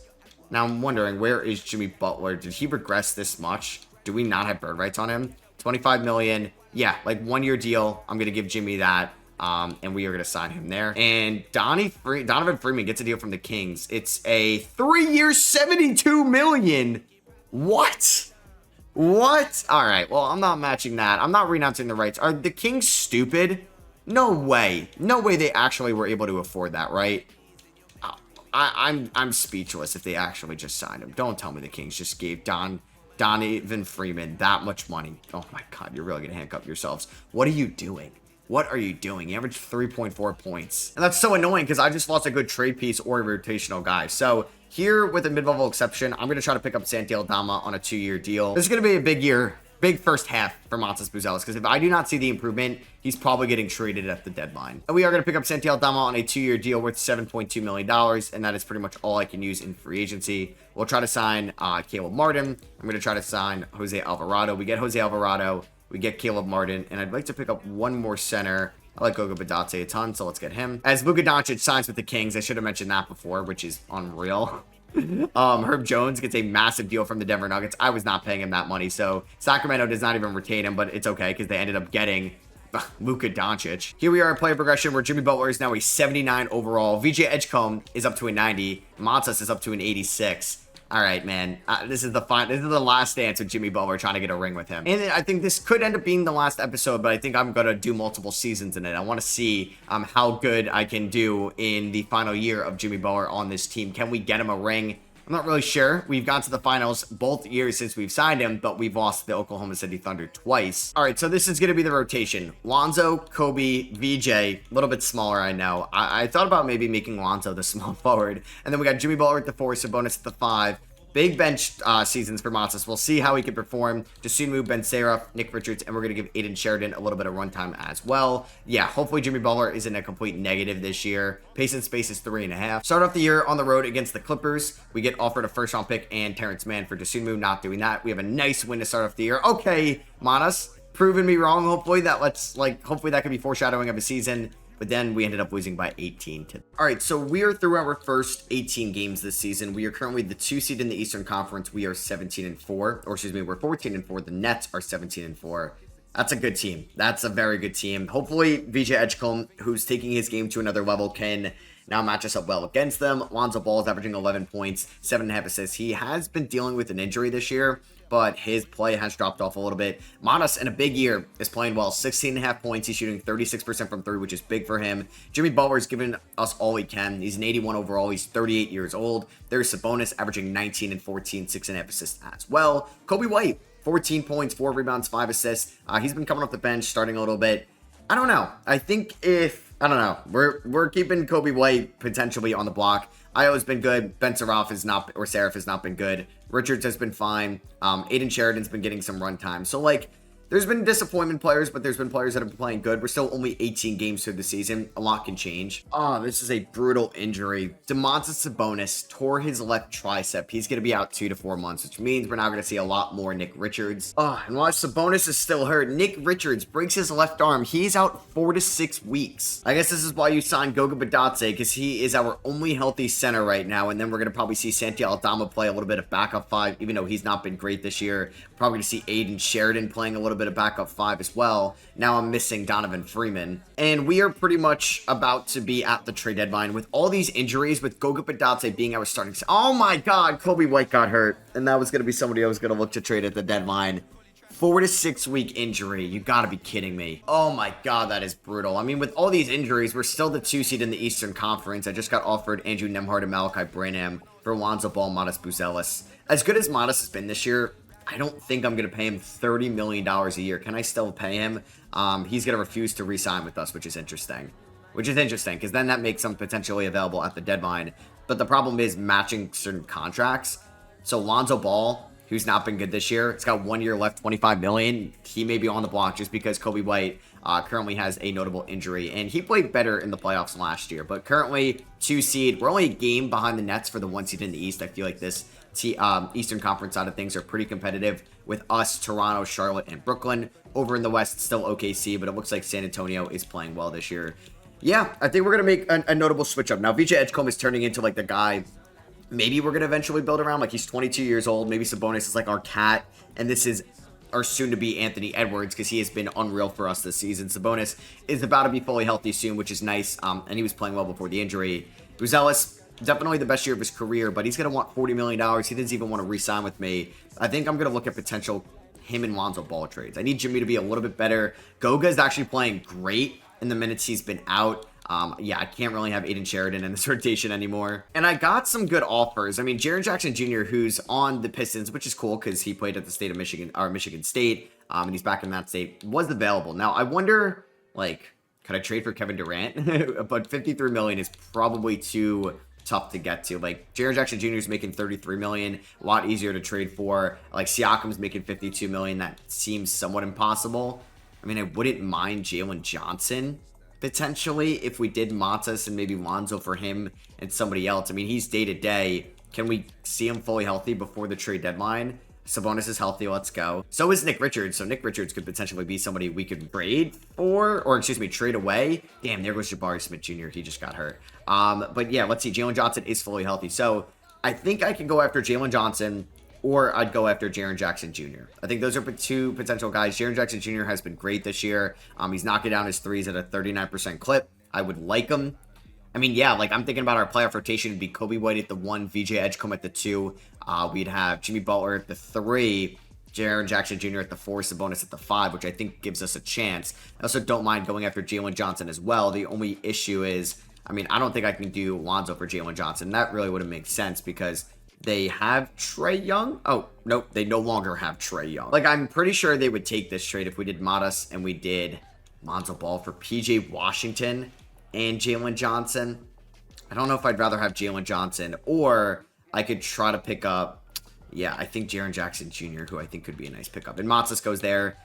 Now, I'm wondering, where is Jimmy Butler? Did he regress this much? Do we not have bird rights on him? $25 million. Yeah, like 1-year deal. I'm going to give Jimmy that. And we are going to sign him there. And Donovan Freeman gets a deal from the Kings. It's a 3-year, $72 million. What? What? All right. Well, I'm not matching that. I'm not renouncing the rights. Are the Kings stupid? No way. No way they actually were able to afford that, right? I'm speechless if they actually just signed him. Don't tell me the Kings just gave Donovan Freeman that much money. Oh my God, you're really going to handcuff yourselves. What are you doing? What are you doing? He averaged 3.4 points. And that's so annoying because I just lost a good trade piece or a rotational guy. So here with a mid-level exception, I'm going to try to pick up Santi Aldama on a 2-year deal. This is going to be a big year big first half for Montas Buzelis, because if I do not see the improvement, he's probably getting traded at the deadline. And we are going to pick up Santiago Dama on a 2-year deal worth $7.2 million, and that is pretty much all I can use in free agency. We'll try to sign Caleb Martin. I'm going to try to sign Jose Alvarado. We get Jose Alvarado. We get Caleb Martin, and I'd like to pick up one more center. I like Goga Badate a ton, so let's get him. As Luka Doncic signs with the Kings, I should have mentioned that before, which is unreal. Herb Jones gets a massive deal from the Denver Nuggets. I was not paying him that money, so Sacramento does not even retain him, but it's okay because they ended up getting Luka Doncic. Here we are at player progression where Jimmy Butler is now a 79 overall. VJ Edgecombe is up to a 90. Montas is up to an 86. All right, man. This is the last dance with Jimmy Butler trying to get a ring with him. And I think this could end up being the last episode, but I think I'm going to do multiple seasons in it. I want to see how good I can do in the final year of Jimmy Butler on this team. Can we get him a ring? I'm not really sure. We've gone to the finals both years since we've signed him, but we've lost the Oklahoma City Thunder twice. All right, so this is going to be the rotation. Lonzo, Kobe, VJ, a little bit smaller, I know. I thought about maybe making Lonzo the small forward. And then we got Jimmy Butler at the 4, Sabonis at the 5. Big bench seasons for Montas. We'll see how he can perform. Dosunmu, Ben Seraph, Nick Richards, and we're going to give Aiden Sheridan a little bit of runtime as well. Yeah, hopefully Jimmy Butler isn't a complete negative this year. Pace and space is 3.5. Start off the year on the road against the Clippers. We get offered a first-round pick and Terrence Mann for Dosunmu. Not doing that. We have a nice win to start off the year. Okay, Montas, proving me wrong. Hopefully that could be foreshadowing of a season. But then we ended up losing by 18 to. All right, so we are through our first 18 games this season. We are currently the 2 seed in the Eastern Conference. We are 17-4, or excuse me, we're 14-4. The Nets are 17-4. That's a good team. That's a very good team. Hopefully, VJ Edgecombe, who's taking his game to another level, can now match us up well against them. Lonzo Ball is averaging 11 points, 7.5 assists. He has been dealing with an injury this year, but his play has dropped off a little bit. Montas, in a big year, is playing well. 16.5 points. He's shooting 36% from 3, which is big for him. Jimmy Butler's giving us all he can. He's an 81 overall. He's 38 years old. There's Sabonis averaging 19 and 14, 6.5 assists as well. Kobe White, 14 points, 4 rebounds, 5 assists. He's been coming off the bench, starting a little bit. I don't know. I think I don't know. We're keeping Kobe White potentially on the block. Io's been good. Ben Seraph has not been good. Richards has been fine. Aiden Sheridan's been getting some run time. So, there's been disappointment players, but there's been players that have been playing good. We're still only 18 games through the season. A lot can change. This is a brutal injury. Domantas Sabonis tore his left tricep. He's going to be out 2 to 4 months, which means we're now going to see a lot more Nick Richards. And while Sabonis is still hurt, Nick Richards breaks his left arm. He's out 4 to 6 weeks. I guess this is why you signed Goga Badate, because he is our only healthy center right now. And then we're going to probably see Santiago Dama play a little bit of backup 5, even though he's not been great this year. Probably going to see Aiden Sheridan playing a little bit of backup 5 as well. Now I'm missing Donovan Freeman. And we are pretty much about to be at the trade deadline with all these injuries, with Goga Badate being our starting. Oh my God, Kobe White got hurt. And that was going to be somebody I was going to look to trade at the deadline. 4 to 6 week injury. You gotta be kidding me. Oh my God, that is brutal. I mean, with all these injuries, we're still the 2 seed in the Eastern Conference. I just got offered Andrew Nembhard and Malachi Branham for Lonzo Ball, Montas Buzelis. As good as Montas has been this year, I don't think I'm going to pay him $30 million a year. Can I still pay him? He's going to refuse to re-sign with us, which is interesting. Because then that makes him potentially available at the deadline. But the problem is matching certain contracts. So Lonzo Ball, who's not been good this year, it's got 1 year left, $25 million. He may be on the block just because Kobe White currently has a notable injury. And he played better in the playoffs last year. But currently, 2 seed. We're only a game behind the Nets for the 1 seed in the East. I feel like this Eastern Conference side of things are pretty competitive with us, Toronto, Charlotte, and Brooklyn. Over in the West, still OKC, but it looks like San Antonio is playing well this year. Yeah, I think we're going to make a notable switch up. Now, VJ Edgecombe is turning into the guy maybe we're going to eventually build around. He's 22 years old. Maybe Sabonis is our cat, and this is our soon-to-be Anthony Edwards, because he has been unreal for us this season. Sabonis is about to be fully healthy soon, which is nice, and he was playing well before the injury. Buzelis, definitely the best year of his career, but he's going to want $40 million. He doesn't even want to re-sign with me. I think I'm going to look at potential him and Lonzo Ball trades. I need Jimmy to be a little bit better. Goga is actually playing great in the minutes he's been out. Yeah, I can't really have Aiden Sheridan in this rotation anymore. And I got some good offers. I mean, Jaren Jackson Jr., who's on the Pistons, which is cool because he played at the state of Michigan, or Michigan State, and he's back in that state, was available. Now, I wonder, could I trade for Kevin Durant? But $53 million is probably too tough to get to. Like, Jaren Jackson Jr. is making $33 million, a lot easier to trade for. Like, Siakam's making $52 million. That seems somewhat impossible. I mean, I wouldn't mind Jalen Johnson potentially if we did Matas and maybe Lonzo for him and somebody else. I mean, he's day-to-day. Can we see him fully healthy before the trade deadline? Sabonis is healthy. Let's go. So is Nick Richards. So Nick Richards could potentially be somebody we could trade for, or excuse me, trade away. Damn, there goes Jabari Smith Jr. He just got hurt. But yeah, let's see. Jalen Johnson is fully healthy. So I think I can go after Jalen Johnson, or I'd go after Jaren Jackson Jr. I think those are two potential guys. Jaren Jackson Jr. has been great this year. He's knocking down his threes at a 39% clip. I would like him. I mean, yeah, like I'm thinking about our playoff rotation. It'd be Kobe White at the 1, VJ Edgecombe at the 2. We'd have Jimmy Butler at the 3, Jaren Jackson Jr. at the 4, Sabonis at the 5, which I think gives us a chance. I also don't mind going after Jalen Johnson as well. The only issue is, I mean, I don't think I can do Lonzo for Jalen Johnson. That really wouldn't make sense because they have Trae Young. Oh, nope, they no longer have Trae Young. Like, I'm pretty sure they would take this trade if we did Matas and we did Lonzo Ball for PJ Washington and Jalen Johnson. I don't know if I'd rather have Jalen Johnson, or I could try to pick up, yeah, I think Jaren Jackson Jr., who I think could be a nice pickup. And Matas goes there,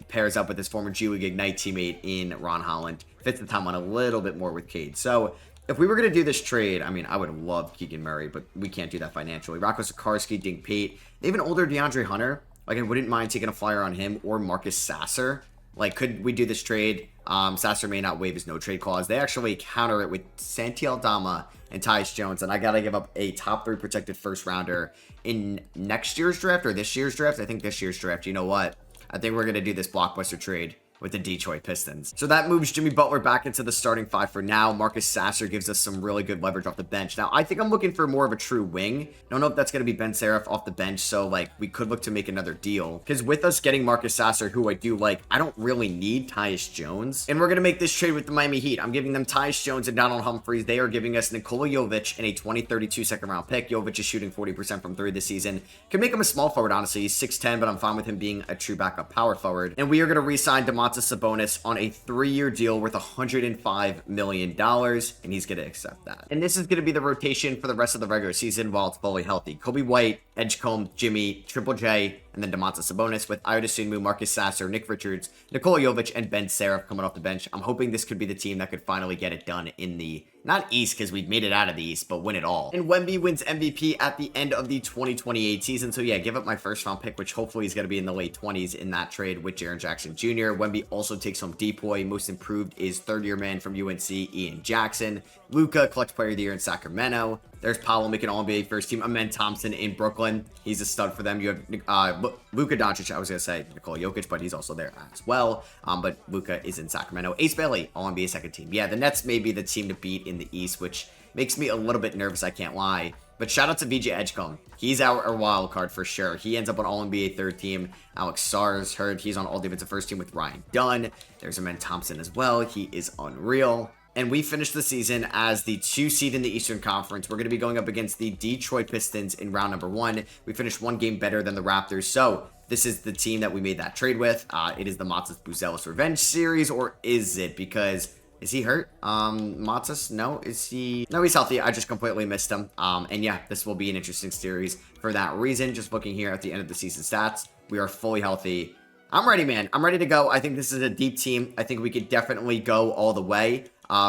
pairs up with his former G League Ignite teammate in Ron Holland, fits the timeline a little bit more with Cade. So if we were going to do this trade, I mean, I would love Keegan Murray, but we can't do that financially. Rocco Sikorsky, Dink Pate, they have an older DeAndre Hunter. Like, I wouldn't mind taking a flyer on him, or Marcus Sasser. Like, could we do this trade? Sasser may not waive his no-trade clause. They actually counter it with Santi Aldama and Tyus Jones, and I got to give up a top 3 protected first-rounder in next year's draft or this year's draft. I think this year's draft. You know what? I think we're going to do this Blockbuster trade with the Detroit Pistons. So that moves Jimmy Butler back into the starting 5 for now. Marcus Sasser gives us some really good leverage off the bench. Now, I think I'm looking for more of a true wing. Don't know if that's going to be Ben Seraph off the bench, so, like, we could look to make another deal. Because with us getting Marcus Sasser, who I do like, I don't really need Tyus Jones. And we're going to make this trade with the Miami Heat. I'm giving them Tyus Jones and Donald Humphries. They are giving us Nikola Jovic and a 2032 second-round pick. Jovic is shooting 40% from 3 this season. Can make him a small forward, honestly. He's 6'10", but I'm fine with him being a true backup power forward. And we are going to re-sign Domantas Sabonis on a 3-year deal worth $105 million, and he's going to accept that. And this is going to be the rotation for the rest of the regular season while it's fully healthy. Kobe White, Edgecombe, Jimmy, Triple J, and then Domantas Sabonis with Ayo Dosunmu, Marcus Sasser, Nick Richards, Nikola Jovic, and Ben Seraph coming off the bench. I'm hoping this could be the team that could finally get it done in the, not East, because we've made it out of the East, but win it all. And Wemby wins MVP at the end of the 2028 season. So yeah, give up my first round pick, which hopefully is going to be in the late 20s in that trade with Jaren Jackson Jr. Wemby also takes home Depoy. Most improved is third-year man from UNC, Ian Jackson. Luka, clutch player of the year in Sacramento. There's Paolo making All-NBA first team. Amen Thompson in Brooklyn. He's a stud for them. You have Luka Doncic. I was going to say Nikola Jokic, but he's also there as well. But Luka is in Sacramento. Ace Bailey, All-NBA second team. Yeah, the Nets may be the team to beat in the East, which makes me a little bit nervous, I can't lie. But shout out to VJ Edgecombe. He's our wild card for sure. He ends up on All-NBA third team. Alex Sarr is hurt. He's on All-Defensive first team with Ryan Dunn. There's Amen Thompson as well. He is unreal. And we finished the season as the 2 seed in the Eastern Conference. We're going to be going up against the Detroit Pistons in round number 1. We finished 1 game better than the Raptors. So this is the team that we made that trade with. It is the Matas Buzelis Revenge series, or is it? Because is he hurt? Matas? No. Is he? No, he's healthy. I just completely missed him. And yeah, this will be an interesting series for that reason. Just looking here at the end of the season stats, we are fully healthy. I'm ready, man. I'm ready to go. I think this is a deep team. I think we could definitely go all the way.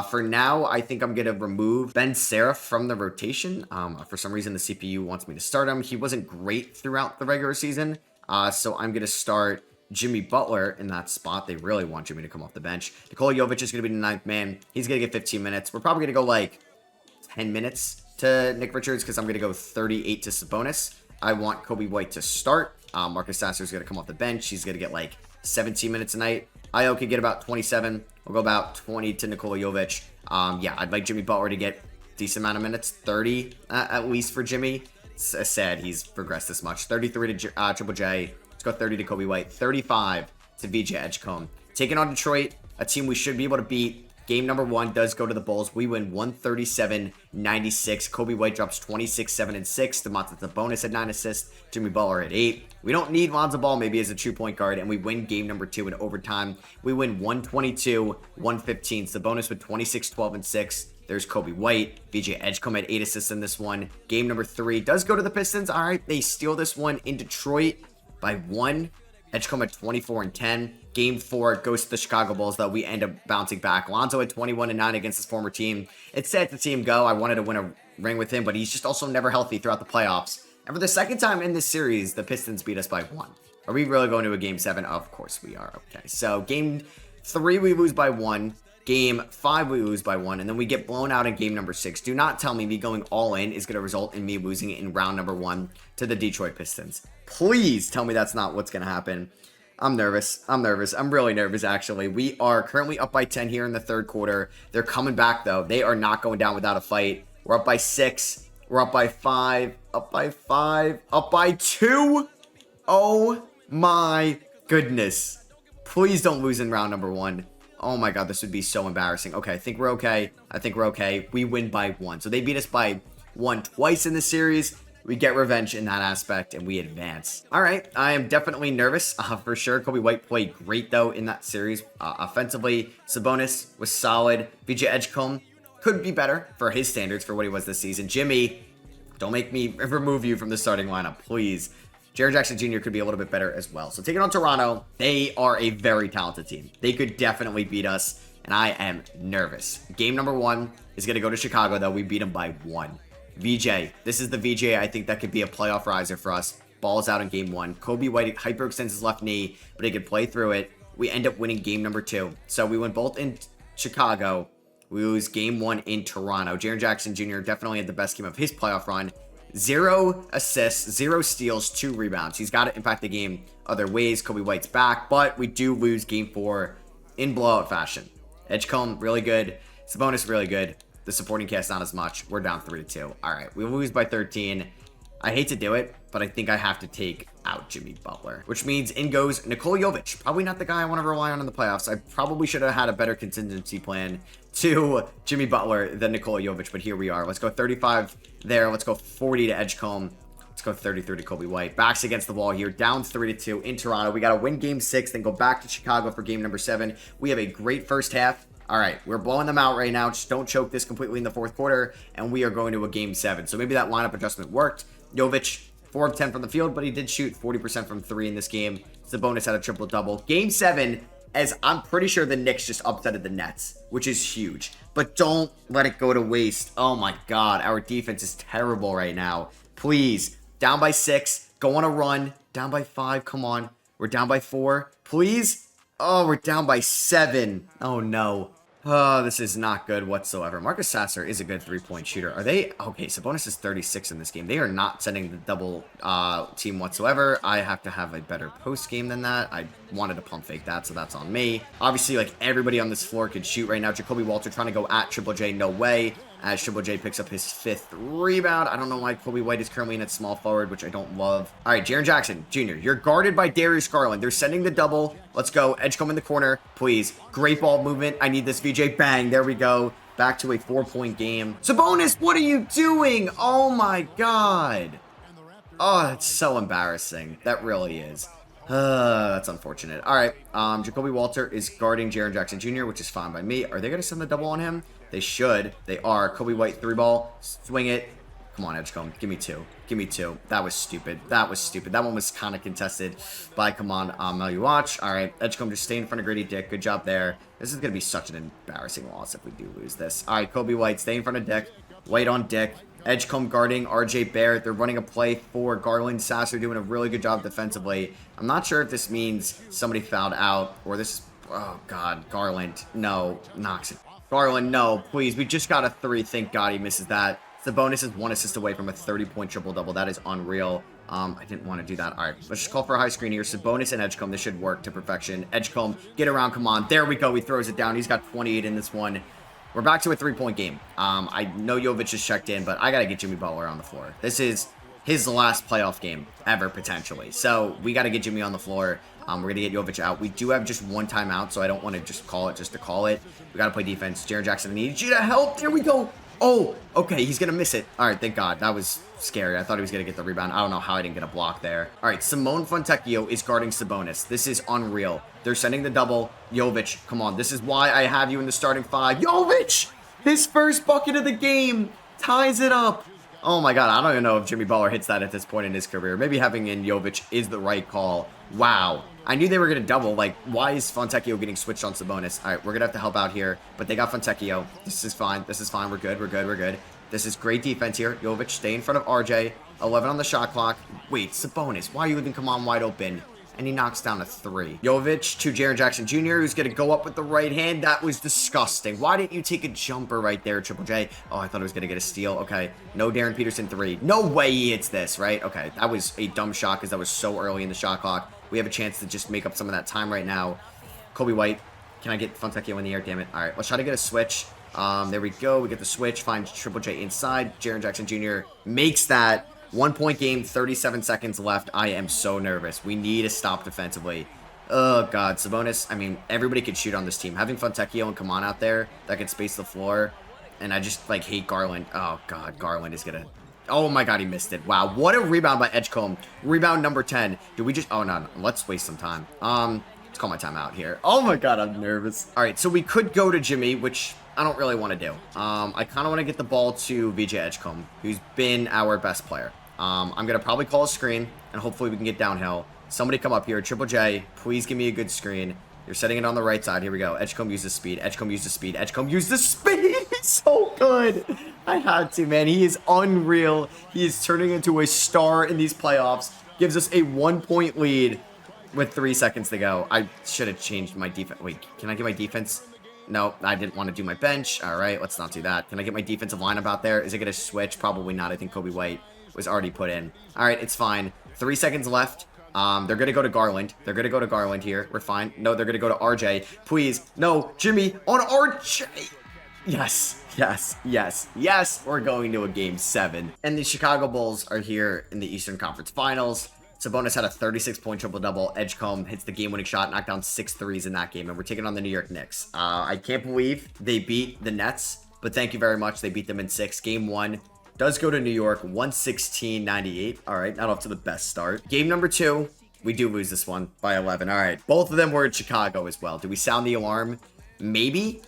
For now, I think I'm going to remove Ben Seraph from the rotation. For some reason, the CPU wants me to start him. He wasn't great throughout the regular season. So I'm going to start Jimmy Butler in that spot. They really want Jimmy to come off the bench. Nikola Jovic is going to be the 9th man. He's going to get 15 minutes. We're probably going to go like 10 minutes to Nick Richards because I'm going to go 38 to Sabonis. I want Kobe White to start. Marcus Sasser is going to come off the bench. He's going to get like 17 minutes a night. Io could get about 27. We'll go about 20 to Nikola Jovic. Yeah, I'd like Jimmy Butler to get decent amount of minutes, 30 at least for Jimmy. It's sad he's progressed this much. 33 to Triple J. Let's go 30 to Kobe White. 35 to VJ Edgecombe. Taking on Detroit, a team we should be able to beat. Game number 1 does go to the Bulls. We win 137-96. Kobe White drops 26, 7, and 6. Domantas Sabonis at 9 assists. Jimmy Butler at 8. We don't need Lonzo Ball maybe as a true point guard, and we win game number 2 in overtime. We win 122-115. Sabonis with 26, 12, and 6. There's Kobe White. VJ Edgecombe had 8 assists in this one. Game number 3 does go to the Pistons. All right, they steal this one in Detroit by 1. Edgecombe at 24 and 10. Game 4 goes to the Chicago Bulls, though. We end up bouncing back. Lonzo at 21 and 9 against his former team. It's sad to see him go. I wanted to win a ring with him, but he's just also never healthy throughout the playoffs. And for the second time in this series, the Pistons beat us by 1. Are we really going to a game 7? Of course we are. Okay, so game 3, we lose by 1. Game 5, we lose by 1, and then we get blown out in game number 6. Do not tell me me going all in is going to result in me losing in round number 1 to the Detroit Pistons. Please tell me that's not what's going to happen. I'm nervous. I'm really nervous, actually. We are currently up by 10 here in the third quarter. They're coming back, though. They are not going down without a fight. We're up by 6. We're up by 5. Up by 5. Up by 2. Oh, my goodness. Please don't lose in round number 1. Oh my god, this would be so embarrassing. Okay, I think we're okay. We win by 1. So they beat us by 1 twice in the series. We get revenge in that aspect, and we advance. All right, I am definitely nervous, for sure. Kobe White played great, though, in that series. Offensively, Sabonis was solid. VJ Edgecombe could be better for his standards for what he was this season. Jimmy, don't make me remove you from the starting lineup, please. Jaren Jackson Jr. could be a little bit better as well. So taking on Toronto, they are a very talented team. They could definitely beat us, and I am nervous. Game number 1 is going to go to Chicago, though. We beat them by 1. VJ, this is the VJ I think that could be a playoff riser for us. Ball is out in game 1. Kobe White hyperextends his left knee, but he could play through it. We end up winning game number 2. So we win both in Chicago. We lose game 1 in Toronto. Jaren Jackson Jr. definitely had the best game of his playoff run. 0 assists, 0 steals, 2 rebounds. He's got to impact the game other ways. Kobe White's back, but we do lose game 4 in blowout fashion. Edgecombe, really good. Sabonis, really good. The supporting cast, not as much. We're down 3-2. All right, we lose by 13. I hate to do it, but I think I have to take out Jimmy Butler, which means in goes Nikola Jovic. Probably not the guy I want to rely on in the playoffs. I probably should have had a better contingency plan to Jimmy Butler than Nikola Jovic, but here we are. Let's go 35 there. Let's go 40 to Edgecombe. Let's go 33 to Kobe White. Backs against the wall here. Down 3-2 in Toronto. We got to win game 6, then go back to Chicago for game number 7. We have a great first half. All right, we're blowing them out right now. Just don't choke this completely in the fourth quarter, and we are going to a game 7. So maybe that lineup adjustment worked. Jovic, 4 of 10 from the field, but he did shoot 40% from 3 in this game. Sabonis had a triple-double. Game 7, as I'm pretty sure the Knicks just upsetted the Nets, which is huge. But don't let it go to waste. Oh my god, our defense is terrible right now. Please, down by 6, go on a run. Down by 5, come on. We're down by 4, please. Oh, we're down by 7. Oh no. Oh, this is not good whatsoever. Marcus Sasser is a good 3-point shooter. Are they? Okay, Sabonis is 36 in this game. They are not sending the double team whatsoever. I have to have a better post game than that. I wanted to pump fake that, so that's on me. Obviously, like, everybody on this floor could shoot right now. Jacoby Walter trying to go at Triple J. No way. As Triple J picks up his 5th rebound. I don't know why Kobe White is currently in at small forward, which I don't love. All right, Jaren Jackson Jr., you're guarded by Darius Garland. They're sending the double. Let's go. Edgecombe in the corner, please. Great ball movement. I need this, VJ. Bang. There we go. Back to a 4-point game. Sabonis, what are you doing? Oh, my God. Oh, that's so embarrassing. That really is. That's unfortunate. All right, Jacoby Walter is guarding Jaren Jackson Jr., which is fine by me. Are they going to send the double on him? They should. They are. Kobe White 3-ball. Swing it. Come on, Edgecombe. Give me 2. Give me 2. That was stupid. That was stupid. That one was kind of contested by, come on, Melu Watch. All right, Edgecombe just stay in front of Grady Dick. Good job there. This is going to be such an embarrassing loss if we do lose this. All right, Kobe White, stay in front of Dick. White on Dick. Edgecombe guarding RJ Barrett. They're running a play for Garland. Sasser doing a really good job defensively. I'm not sure if this means somebody fouled out or this. Oh, God. Garland. No. Knocks it. Garland, no. Please. We just got a 3. Thank God he misses that. Sabonis is 1 assist away from a 30-point triple-double. That is unreal. I didn't want to do that. All right. Let's just call for a high screen here. Sabonis and Edgecombe. This should work to perfection. Edgecombe, get around. Come on. There we go. He throws it down. He's got 28 in this one. We're back to a 3-point game. I know Jovic is checked in, but I got to get Jimmy Butler on the floor. This is his last playoff game ever, potentially. So we got to get Jimmy on the floor. We're going to get Jovic out. We do have just 1 timeout, so I don't want to just call it just to call it. We got to play defense. Jaren Jackson, I need you to help. There we go. Oh, okay. He's going to miss it. All right. Thank God. That was scary. I thought he was going to get the rebound. I don't know how I didn't get a block there. All right. Simone Fontecchio is guarding Sabonis. This is unreal. They're sending the double. Jovic, come on. This is why I have you in the starting 5. Jovic! His first bucket of the game ties it up. Oh my god, I don't even know if Jimmy Butler hits that at this point in his career. Maybe having in Jovic is the right call. Wow. I knew they were going to double. Like, why is Fontecchio getting switched on Sabonis? All right, we're going to have to help out here. But they got Fontecchio. This is fine. This is fine. We're good. We're good. We're good. This is great defense here. Jovic, stay in front of RJ. 11 on the shot clock. Wait, Sabonis. Why are you leaving come on wide open? And he knocks down a 3. Jovic to Jaren Jackson Jr., who's going to go up with the right hand. That was disgusting. Why didn't you take a jumper right there, Triple J? Oh, I thought he was going to get a steal. Okay, no Darren Peterson 3. No way he hits this, right? Okay, that was a dumb shot because that was so early in the shot clock. We have a chance to just make up some of that time right now. Kobe White. Can I get Fontecchio in the air? Damn it. All right, let's try to get a switch. There we go. We get the switch. Finds Triple J inside. Jaren Jackson Jr. makes that. 1 point game, 37 seconds left. I am so nervous. We need to stop defensively. Oh, God. Sabonis, I mean, everybody could shoot on this team. Having Fontecchio and Kaman out there that can space the floor. And I just, like, hate Garland. Oh, God. Garland is going to... Oh, my God. He missed it. Wow. What a rebound by Edgecombe. Rebound number 10. Do we just... Oh, no. Let's waste some time. Let's call my timeout here. Oh, my God. I'm nervous. All right. So we could go to Jimmy, which... I don't really want to do. I kind of want to get the ball to VJ Edgecombe, who's been our best player. I'm going to probably call a screen, and hopefully we can get downhill. Somebody come up here. Triple J, please give me a good screen. You're setting it on the right side. Here we go. Edgecombe uses speed. Edgecombe uses speed. Edgecombe uses speed. He's so good. I had to, man. He is unreal. He is turning into a star in these playoffs. Gives us a 1 point lead with 3 seconds to go. I should have changed my defense. Wait, can I get my defense? No, I didn't want to do my bench. All right, let's not do that. Can I get my defensive lineup out there? Is it going to switch? Probably not. I think Kobe White was already put in. All right, it's fine. 3 seconds left. They're going to go to Garland. They're going to go to Garland here. We're fine. No, they're going to go to RJ. Please. No, Jimmy on RJ. Yes, yes, yes, yes. We're going to a game 7. And the Chicago Bulls are here in the Eastern Conference Finals. Sabonis had a 36-point triple-double. Edgecombe hits the game-winning shot, knocked down 6 threes in that game, and we're taking on the New York Knicks. I can't believe they beat the Nets, but thank you very much. They beat them in 6. Game 1 does go to New York, 116-98. All right, not off to the best start. Game number 2, we do lose this one by 11. All right, both of them were in Chicago as well. Do we sound the alarm? Maybe.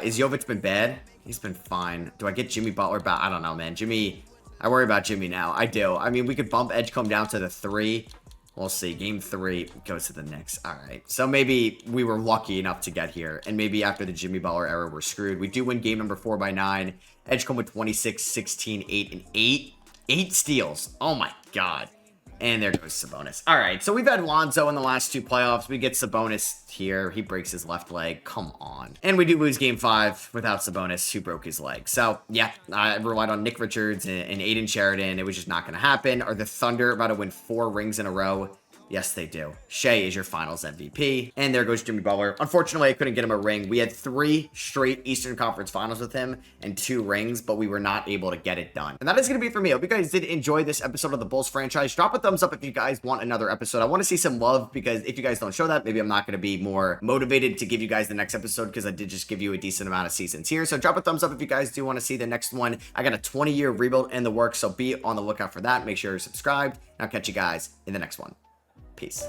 Is Jovic been bad? He's been fine. Do I get Jimmy Butler back? I don't know, man. Jimmy... I worry about Jimmy now. I do. I mean, we could bump Edgecombe down to the 3. We'll see. Game 3 goes to the Knicks. All right. So maybe we were lucky enough to get here. And maybe after the Jimmy Butler era, we're screwed. We do win game number 4 by 9. Edgecombe with 26, 16, 8, and 8. 8 steals. Oh, my God. And there goes Sabonis. All right, so we've had Lonzo in the last 2 playoffs. We get Sabonis here. He breaks his left leg. Come on. And we do lose game 5 without Sabonis, who broke his leg. So, yeah, I relied on Nick Richards and Aiden Sheridan. It was just not going to happen. Are the Thunder about to win 4 rings in a row? Yes, they do. Shea is your finals MVP. And there goes Jimmy Butler. Unfortunately, I couldn't get him a ring. We had 3 straight Eastern Conference Finals with him and 2 rings, but we were not able to get it done. And that is going to be it for me. I hope you guys did enjoy this episode of the Bulls franchise. Drop a thumbs up if you guys want another episode. I want to see some love, because if you guys don't show that, maybe I'm not going to be more motivated to give you guys the next episode, because I did just give you a decent amount of seasons here. So drop a thumbs up if you guys do want to see the next one. I got a 20-year rebuild in the works, so be on the lookout for that. Make sure you're subscribed. I'll catch you guys in the next one. Peace.